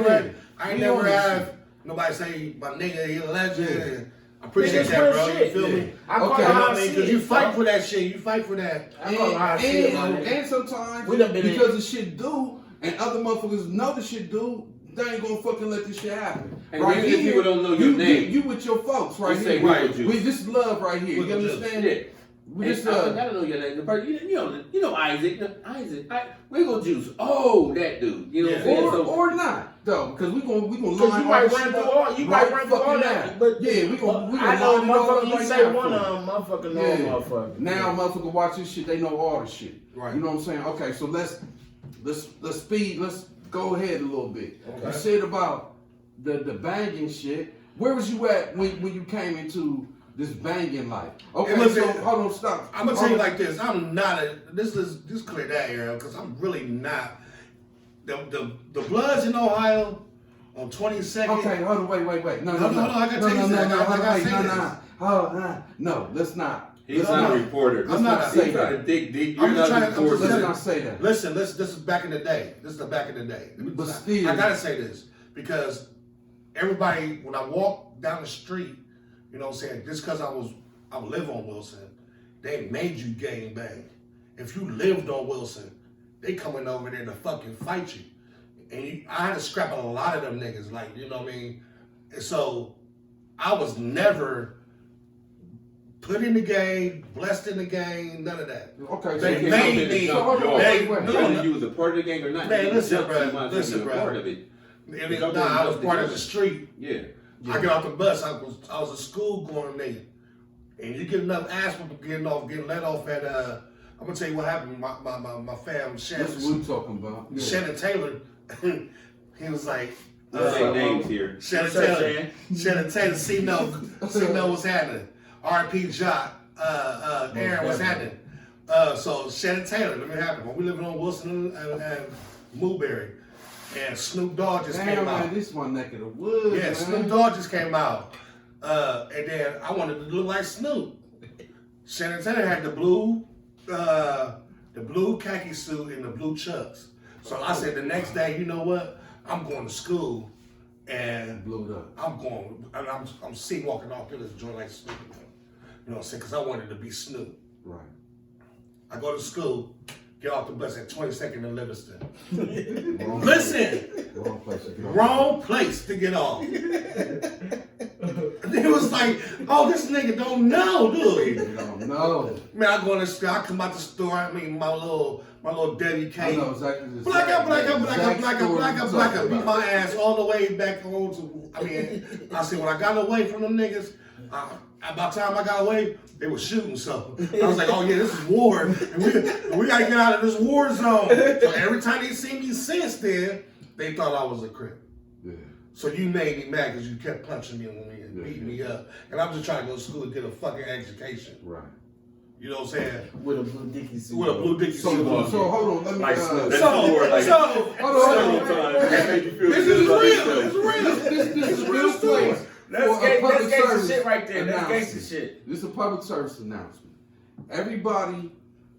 [SPEAKER 2] never
[SPEAKER 3] on
[SPEAKER 2] have nobody say my nigga he a legend. I appreciate
[SPEAKER 1] Niggas
[SPEAKER 2] that,
[SPEAKER 1] real
[SPEAKER 2] bro.
[SPEAKER 1] shit.
[SPEAKER 2] You feel me?
[SPEAKER 1] I call
[SPEAKER 3] Okay.
[SPEAKER 1] it
[SPEAKER 2] You know
[SPEAKER 1] how
[SPEAKER 2] what I
[SPEAKER 1] I
[SPEAKER 2] mean?
[SPEAKER 1] see
[SPEAKER 2] Cause you
[SPEAKER 1] it.
[SPEAKER 2] fight for that shit. You fight for that.
[SPEAKER 1] I call it how I see it, my nigga.
[SPEAKER 3] And sometimes
[SPEAKER 1] We done been in-
[SPEAKER 3] because the shit do, and other motherfuckers know the shit do, they ain't gonna fucking let this shit happen.
[SPEAKER 4] And even if people don't know your
[SPEAKER 3] you,
[SPEAKER 4] name.
[SPEAKER 3] you with your folks right
[SPEAKER 4] Just say
[SPEAKER 3] here.
[SPEAKER 4] Right.
[SPEAKER 3] We this love right here.
[SPEAKER 2] With
[SPEAKER 3] You
[SPEAKER 2] the
[SPEAKER 3] understand?
[SPEAKER 4] Yeah.
[SPEAKER 3] We
[SPEAKER 4] And
[SPEAKER 3] just
[SPEAKER 4] I gotta know your name. The person, you know Isaac. We go Joose. Oh, that dude. You know what I'm saying? So,
[SPEAKER 3] or not though, because we gonna
[SPEAKER 1] Cause
[SPEAKER 3] line
[SPEAKER 1] you might
[SPEAKER 3] our
[SPEAKER 1] run
[SPEAKER 3] shit
[SPEAKER 1] through
[SPEAKER 3] up
[SPEAKER 1] all, you might
[SPEAKER 3] right
[SPEAKER 1] run through all
[SPEAKER 3] fucking
[SPEAKER 1] that,
[SPEAKER 3] now.
[SPEAKER 1] but
[SPEAKER 3] Yeah, we gonna
[SPEAKER 1] I know
[SPEAKER 3] line it all
[SPEAKER 1] motherfucker.
[SPEAKER 3] up
[SPEAKER 1] You
[SPEAKER 3] right
[SPEAKER 1] say
[SPEAKER 3] now
[SPEAKER 1] one
[SPEAKER 3] for
[SPEAKER 1] of
[SPEAKER 3] you.
[SPEAKER 1] them, motherfucker, know
[SPEAKER 3] Yeah.
[SPEAKER 1] motherfucker.
[SPEAKER 3] Now motherfucker watch this shit, they know all the shit.
[SPEAKER 2] Right.
[SPEAKER 3] You know what I'm saying? Okay, so let's speed, let's go ahead a little bit.
[SPEAKER 2] Okay.
[SPEAKER 3] You said about the banging shit. Where was you at when you came into this banging life? Okay,
[SPEAKER 2] Hey, listen,
[SPEAKER 3] so hold on, stop.
[SPEAKER 2] I'm gonna tell you like this. I'm not just clear that area because I'm really not. The Bloods in Ohio on 22nd.
[SPEAKER 3] Okay, hold on, wait. No,
[SPEAKER 2] Hold on, I gotta tell you something. I gotta say this.
[SPEAKER 3] No, let's not.
[SPEAKER 4] he's
[SPEAKER 3] Let's
[SPEAKER 4] not a
[SPEAKER 3] not.
[SPEAKER 4] reporter.
[SPEAKER 2] I'm not
[SPEAKER 3] say
[SPEAKER 4] He's trying
[SPEAKER 3] that.
[SPEAKER 4] to dig deep.
[SPEAKER 2] I'm
[SPEAKER 4] You're
[SPEAKER 2] just
[SPEAKER 4] not a
[SPEAKER 2] trying to- I'm
[SPEAKER 4] reporter.
[SPEAKER 2] just
[SPEAKER 3] Let's not say that.
[SPEAKER 2] Listen, this is back in the day. This is the back in the day.
[SPEAKER 3] But still-
[SPEAKER 2] I gotta say this because everybody, when I walk down the street, you know what I'm saying, just because I live on Wilson, they made you gang bang. If you lived on Wilson, they coming over there to fucking fight you. And I had to scrap a lot of them niggas, like, you know what I mean? And so I was never put in the game, blessed in the game, none of that.
[SPEAKER 3] Okay,
[SPEAKER 2] They
[SPEAKER 3] so
[SPEAKER 2] made me-
[SPEAKER 3] So hold on,
[SPEAKER 2] they-
[SPEAKER 3] wait.
[SPEAKER 2] no,
[SPEAKER 4] Whether you was a part of the gang or not,
[SPEAKER 2] Man,
[SPEAKER 4] you
[SPEAKER 2] listen,
[SPEAKER 4] jumped,
[SPEAKER 2] bro,
[SPEAKER 4] you might as well
[SPEAKER 2] listen,
[SPEAKER 4] be a
[SPEAKER 2] bro.
[SPEAKER 4] part of it.
[SPEAKER 2] I was part of the street.
[SPEAKER 4] Yeah.
[SPEAKER 2] I get off the bus. I was a school going nigga, and you get enough ass for getting let off at. I'm gonna tell you what happened. My fam,
[SPEAKER 3] That's what we're talking about. Yeah.
[SPEAKER 2] Shannon Taylor. He was like,
[SPEAKER 4] Say names here.
[SPEAKER 2] Shannon
[SPEAKER 1] What's up,
[SPEAKER 2] Taylor.
[SPEAKER 1] Shan?
[SPEAKER 2] Shannon Taylor. See no what's happening. R.P. Jock. Aaron, what's happening? So Shannon Taylor. Let me happen. When we living on Wilson and Mooberry, and Snoop Dogg just
[SPEAKER 3] Damn,
[SPEAKER 2] came out.
[SPEAKER 3] man, this one neck of the woods.
[SPEAKER 2] Yeah,
[SPEAKER 3] man.
[SPEAKER 2] Snoop Dogg just came out. And then I wanted to look like Snoop. Shannon Taylor had the blue khaki suit and the blue chucks. So I said the next day, you know what? I'm going to school and
[SPEAKER 3] Blew it up.
[SPEAKER 2] I'm see walking off to this joint like Snoop. You know what I'm saying? Because I wanted to be Snoop.
[SPEAKER 3] Right.
[SPEAKER 2] I go to school, get off the bus at 22nd and Livingston.
[SPEAKER 3] Wrong
[SPEAKER 2] Listen!
[SPEAKER 3] Wrong place to get off.
[SPEAKER 2] Wrong place to get off. It was like, oh, this nigga don't know, dude.
[SPEAKER 3] You don't know.
[SPEAKER 2] Man, I go in the store, I come out the store, I mean, my little Debbie
[SPEAKER 3] I
[SPEAKER 2] cake.
[SPEAKER 3] know exactly. the
[SPEAKER 2] Black
[SPEAKER 3] exact
[SPEAKER 2] up,
[SPEAKER 3] story
[SPEAKER 2] beat my ass all the way back home to, I said, when I got away from them niggas, about the time I got away, they were shooting, so I was like, oh yeah, this is war, and we gotta get out of this war zone. So every time they see me since then, they thought I was a Crip.
[SPEAKER 3] Yeah.
[SPEAKER 2] So you made me mad because you kept punching me and beating me up. And I'm just trying to go to school and get a fucking education.
[SPEAKER 3] Right.
[SPEAKER 2] You know what I'm saying?
[SPEAKER 1] With a blue Dickie suit.
[SPEAKER 2] With a blue Dickie
[SPEAKER 3] So
[SPEAKER 2] suit on.
[SPEAKER 3] hold on, let me.
[SPEAKER 1] Like,
[SPEAKER 3] So,
[SPEAKER 4] That's more like
[SPEAKER 3] hold on.
[SPEAKER 4] that make you feel
[SPEAKER 2] This
[SPEAKER 4] good
[SPEAKER 2] is
[SPEAKER 4] about
[SPEAKER 2] real.
[SPEAKER 4] yourself.
[SPEAKER 2] This is real.
[SPEAKER 3] This is a
[SPEAKER 2] real
[SPEAKER 3] real
[SPEAKER 2] story.
[SPEAKER 3] place.
[SPEAKER 1] That's
[SPEAKER 3] for a public
[SPEAKER 1] gangster
[SPEAKER 3] service
[SPEAKER 1] shit right there. That's
[SPEAKER 3] announcement.
[SPEAKER 1] gangster shit.
[SPEAKER 3] This is a public service announcement. Everybody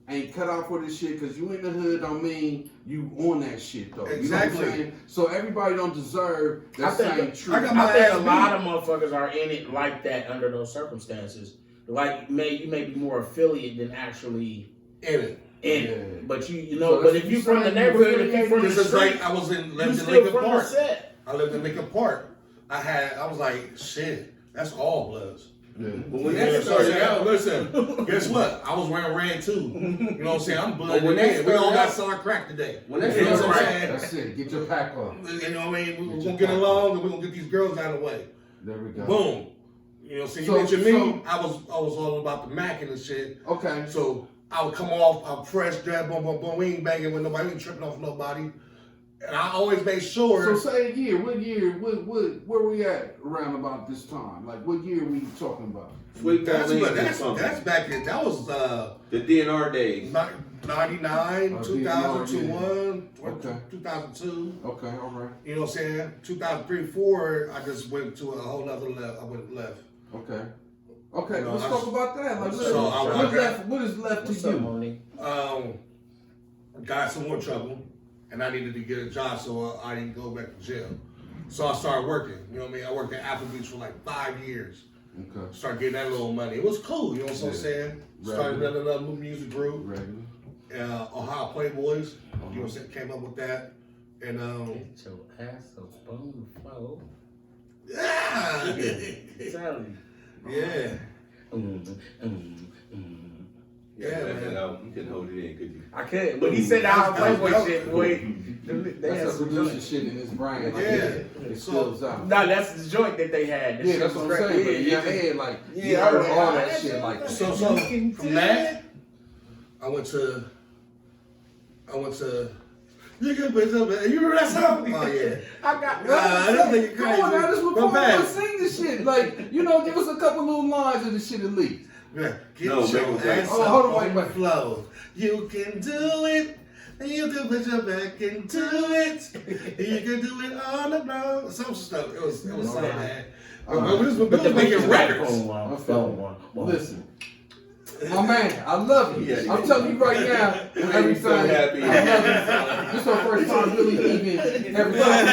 [SPEAKER 3] ain't cut out for this shit because you in the hood don't mean you on that shit though.
[SPEAKER 2] Exactly.
[SPEAKER 3] You know what I'm saying? So everybody don't deserve that
[SPEAKER 1] I think-
[SPEAKER 3] same treatment.
[SPEAKER 1] I think a lot of motherfuckers are in it like that under those circumstances. Like you may be more affiliate than actually
[SPEAKER 2] In it.
[SPEAKER 1] in
[SPEAKER 3] Yeah.
[SPEAKER 1] it. But you
[SPEAKER 3] So
[SPEAKER 1] know, but
[SPEAKER 3] if
[SPEAKER 1] if
[SPEAKER 3] you
[SPEAKER 1] you from the
[SPEAKER 3] saying
[SPEAKER 1] neighborhood,
[SPEAKER 3] you
[SPEAKER 1] if you from the
[SPEAKER 2] This is
[SPEAKER 1] street,
[SPEAKER 2] like I was
[SPEAKER 1] you
[SPEAKER 2] lived in
[SPEAKER 1] still
[SPEAKER 2] Lincoln
[SPEAKER 1] from the
[SPEAKER 2] Park.
[SPEAKER 1] set.
[SPEAKER 2] I lived in Lincoln Park. I was like, shit, that's all Bloods.
[SPEAKER 3] Yeah.
[SPEAKER 4] But when
[SPEAKER 2] Yeah,
[SPEAKER 4] that
[SPEAKER 2] so
[SPEAKER 4] started out,
[SPEAKER 2] listen, guess what? I was wearing red too. You know what I'm saying? I'm blood.
[SPEAKER 4] But when that
[SPEAKER 2] We all
[SPEAKER 4] started
[SPEAKER 2] got
[SPEAKER 4] out-
[SPEAKER 2] selling crack today.
[SPEAKER 4] when that
[SPEAKER 2] You know
[SPEAKER 4] started
[SPEAKER 2] what I'm
[SPEAKER 4] out-
[SPEAKER 2] saying?
[SPEAKER 3] That's it. Get your pack on.
[SPEAKER 2] You know what I mean? We're gonna get along and we're gonna get these girls out of the way.
[SPEAKER 3] There we go.
[SPEAKER 2] Boom. You know what I'm saying? You
[SPEAKER 3] So-
[SPEAKER 2] mentioned me,
[SPEAKER 3] so-
[SPEAKER 2] I was all about the Mac and the shit.
[SPEAKER 3] Okay.
[SPEAKER 2] So I would come off, I'm fresh, drag, boom, boom, boom. We ain't banging with nobody, we ain't tripping off nobody. And I always make sure.
[SPEAKER 3] So say a year. What year? Where we at around about this time? Like what year we talking about?
[SPEAKER 4] Sweet
[SPEAKER 2] that's
[SPEAKER 4] Pauline,
[SPEAKER 2] back in, that was
[SPEAKER 4] the DNR days.
[SPEAKER 2] 99,
[SPEAKER 3] Oh,
[SPEAKER 2] 2001,
[SPEAKER 3] Okay.
[SPEAKER 2] 2002.
[SPEAKER 3] Okay. All right.
[SPEAKER 2] You know what I'm saying? 2003, 4, I just went to a whole nother level. I went left.
[SPEAKER 3] Okay. Okay.
[SPEAKER 2] You know,
[SPEAKER 3] Let's talk about that. Like,
[SPEAKER 2] So
[SPEAKER 3] what is left
[SPEAKER 1] What's
[SPEAKER 3] to
[SPEAKER 1] up,
[SPEAKER 3] you?
[SPEAKER 1] Monique?
[SPEAKER 2] Got some more trouble, and I needed to get a job, so I didn't go back to jail. So I started working. You know what I mean? I worked at Applebee's for like 5 years.
[SPEAKER 3] Okay.
[SPEAKER 2] Started getting that little money. It was cool. You know what I'm
[SPEAKER 3] Yeah.
[SPEAKER 2] saying? Started
[SPEAKER 3] Regular.
[SPEAKER 2] another music group.
[SPEAKER 3] Regular.
[SPEAKER 2] Ohio Playboys. You know what I'm saying? Came up with that. And
[SPEAKER 1] Get your ass up on the floor.
[SPEAKER 2] yeah.
[SPEAKER 1] Sally.
[SPEAKER 2] Yeah.
[SPEAKER 4] Yeah,
[SPEAKER 2] man.
[SPEAKER 4] You couldn't hold it in, could you?
[SPEAKER 1] I couldn't. When he said our Playboy shit, boy, they had
[SPEAKER 3] That's a
[SPEAKER 1] some
[SPEAKER 3] producer
[SPEAKER 1] joint.
[SPEAKER 3] shit in his brain. Like,
[SPEAKER 2] Yeah.
[SPEAKER 3] It spills out.
[SPEAKER 1] No, that's the joint that they had. That
[SPEAKER 3] Yeah,
[SPEAKER 1] shit
[SPEAKER 3] that's
[SPEAKER 1] was
[SPEAKER 3] what I'm saying. But in your
[SPEAKER 1] crazy.
[SPEAKER 3] head, like, you
[SPEAKER 1] Yeah,
[SPEAKER 3] heard
[SPEAKER 1] I
[SPEAKER 3] all
[SPEAKER 1] heard
[SPEAKER 3] that
[SPEAKER 1] that
[SPEAKER 3] shit
[SPEAKER 1] shit.
[SPEAKER 3] like that.
[SPEAKER 2] So from that, I went to. You can put something. You remember that song? Oh yeah.
[SPEAKER 1] I got.
[SPEAKER 2] This nigga
[SPEAKER 3] Come on now, this was
[SPEAKER 2] Go
[SPEAKER 3] before
[SPEAKER 2] back.
[SPEAKER 3] we sing this shit. Like, you know, give us a couple little lines of this shit at least.
[SPEAKER 2] Yeah. Get
[SPEAKER 4] No,
[SPEAKER 2] your
[SPEAKER 4] make 'em
[SPEAKER 2] ass
[SPEAKER 3] Oh,
[SPEAKER 2] up
[SPEAKER 3] hold on,
[SPEAKER 2] on
[SPEAKER 3] wait.
[SPEAKER 2] the floor. You can do it. You can put your back into it. You can do it on the ground. Some stuff. It was so bad. But we was making records.
[SPEAKER 3] Listen, my man, I love you.
[SPEAKER 4] Yeah.
[SPEAKER 3] I'm telling you right now,
[SPEAKER 4] It made
[SPEAKER 3] every
[SPEAKER 4] me so
[SPEAKER 3] time,
[SPEAKER 4] happy.
[SPEAKER 3] I love you. This is our first time really even every time.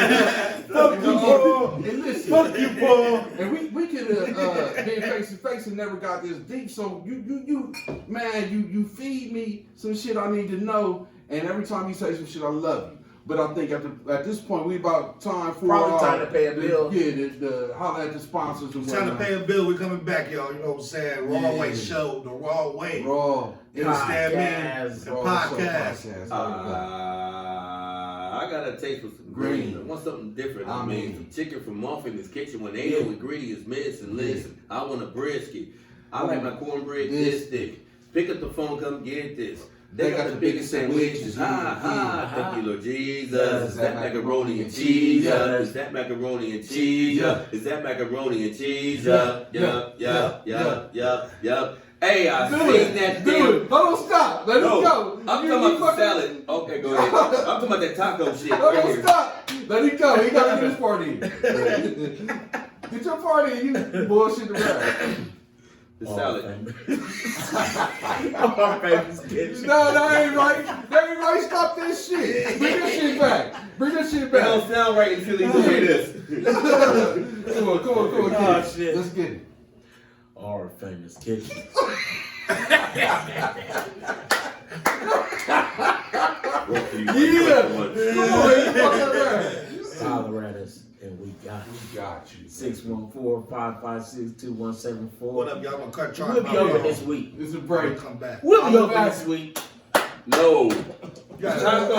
[SPEAKER 2] Fuck you, Paul.
[SPEAKER 3] And listen,
[SPEAKER 2] Fuck you, Paul.
[SPEAKER 3] and we could have been face to face and never got this deep. So you, man, you feed me some shit I need to know, and every time you say some shit, I love you. But I think at this point, we about time for
[SPEAKER 1] Probably time to pay a bill.
[SPEAKER 3] Yeah, the holler at the sponsors and
[SPEAKER 2] It's time to
[SPEAKER 3] whatnot.
[SPEAKER 2] pay a bill. We coming back, y'all. You know what I'm saying? Raw
[SPEAKER 3] Yeah.
[SPEAKER 2] Way Show, the Raw Way.
[SPEAKER 3] Raw.
[SPEAKER 2] You understand me?
[SPEAKER 1] Podcast.
[SPEAKER 2] The
[SPEAKER 3] Raw
[SPEAKER 2] podcast.
[SPEAKER 3] Show podcast.
[SPEAKER 4] I got a taste for some
[SPEAKER 3] Green.
[SPEAKER 4] green. I want something different.
[SPEAKER 3] I
[SPEAKER 4] I mean,
[SPEAKER 3] mean-
[SPEAKER 4] some chicken from Muffin's Kitchen when they know ingredients missing. Listen, I want a brisket. I like my cornbread this thick. Pick up the phone, come get this. They got the biggest sandwiches. Thank you, Lord Jesus. Is that macaroni and cheese? Is that macaroni and cheese? Is that macaroni and cheese? Yup. Hey, I seen that
[SPEAKER 3] Dude,
[SPEAKER 4] damn.
[SPEAKER 3] hold on, stop. Let
[SPEAKER 4] No,
[SPEAKER 3] it go.
[SPEAKER 4] I'm talking about the salad. Okay, go ahead. I'm talking about that taco shit
[SPEAKER 3] Hold
[SPEAKER 4] right
[SPEAKER 3] on,
[SPEAKER 4] here.
[SPEAKER 3] stop. Let it go. He gotta get his party in. Get your party in. You bullshit around.
[SPEAKER 4] The salad.
[SPEAKER 1] Our famous kitchen.
[SPEAKER 3] No, that ain't right. That ain't right. Stop this shit. Bring that shit back. Bring that shit
[SPEAKER 4] That don't
[SPEAKER 3] back.
[SPEAKER 4] sound right until he do this.
[SPEAKER 3] Come on.
[SPEAKER 1] Oh,
[SPEAKER 3] Get it.
[SPEAKER 1] shit.
[SPEAKER 3] Let's get it.
[SPEAKER 1] Our famous kitchen.
[SPEAKER 3] Yeah. Come on, you fucking around.
[SPEAKER 1] Holler at us, and we got you.
[SPEAKER 3] We got you.
[SPEAKER 1] 614-556-2174.
[SPEAKER 2] What up, y'all? I'm gonna cut Charlie.
[SPEAKER 1] We'll be over this week.
[SPEAKER 3] It's a
[SPEAKER 2] Break.
[SPEAKER 3] break.
[SPEAKER 2] Come back.
[SPEAKER 1] We'll be
[SPEAKER 3] I'm
[SPEAKER 1] over
[SPEAKER 3] back.
[SPEAKER 1] this week.
[SPEAKER 4] No.
[SPEAKER 2] You gotta-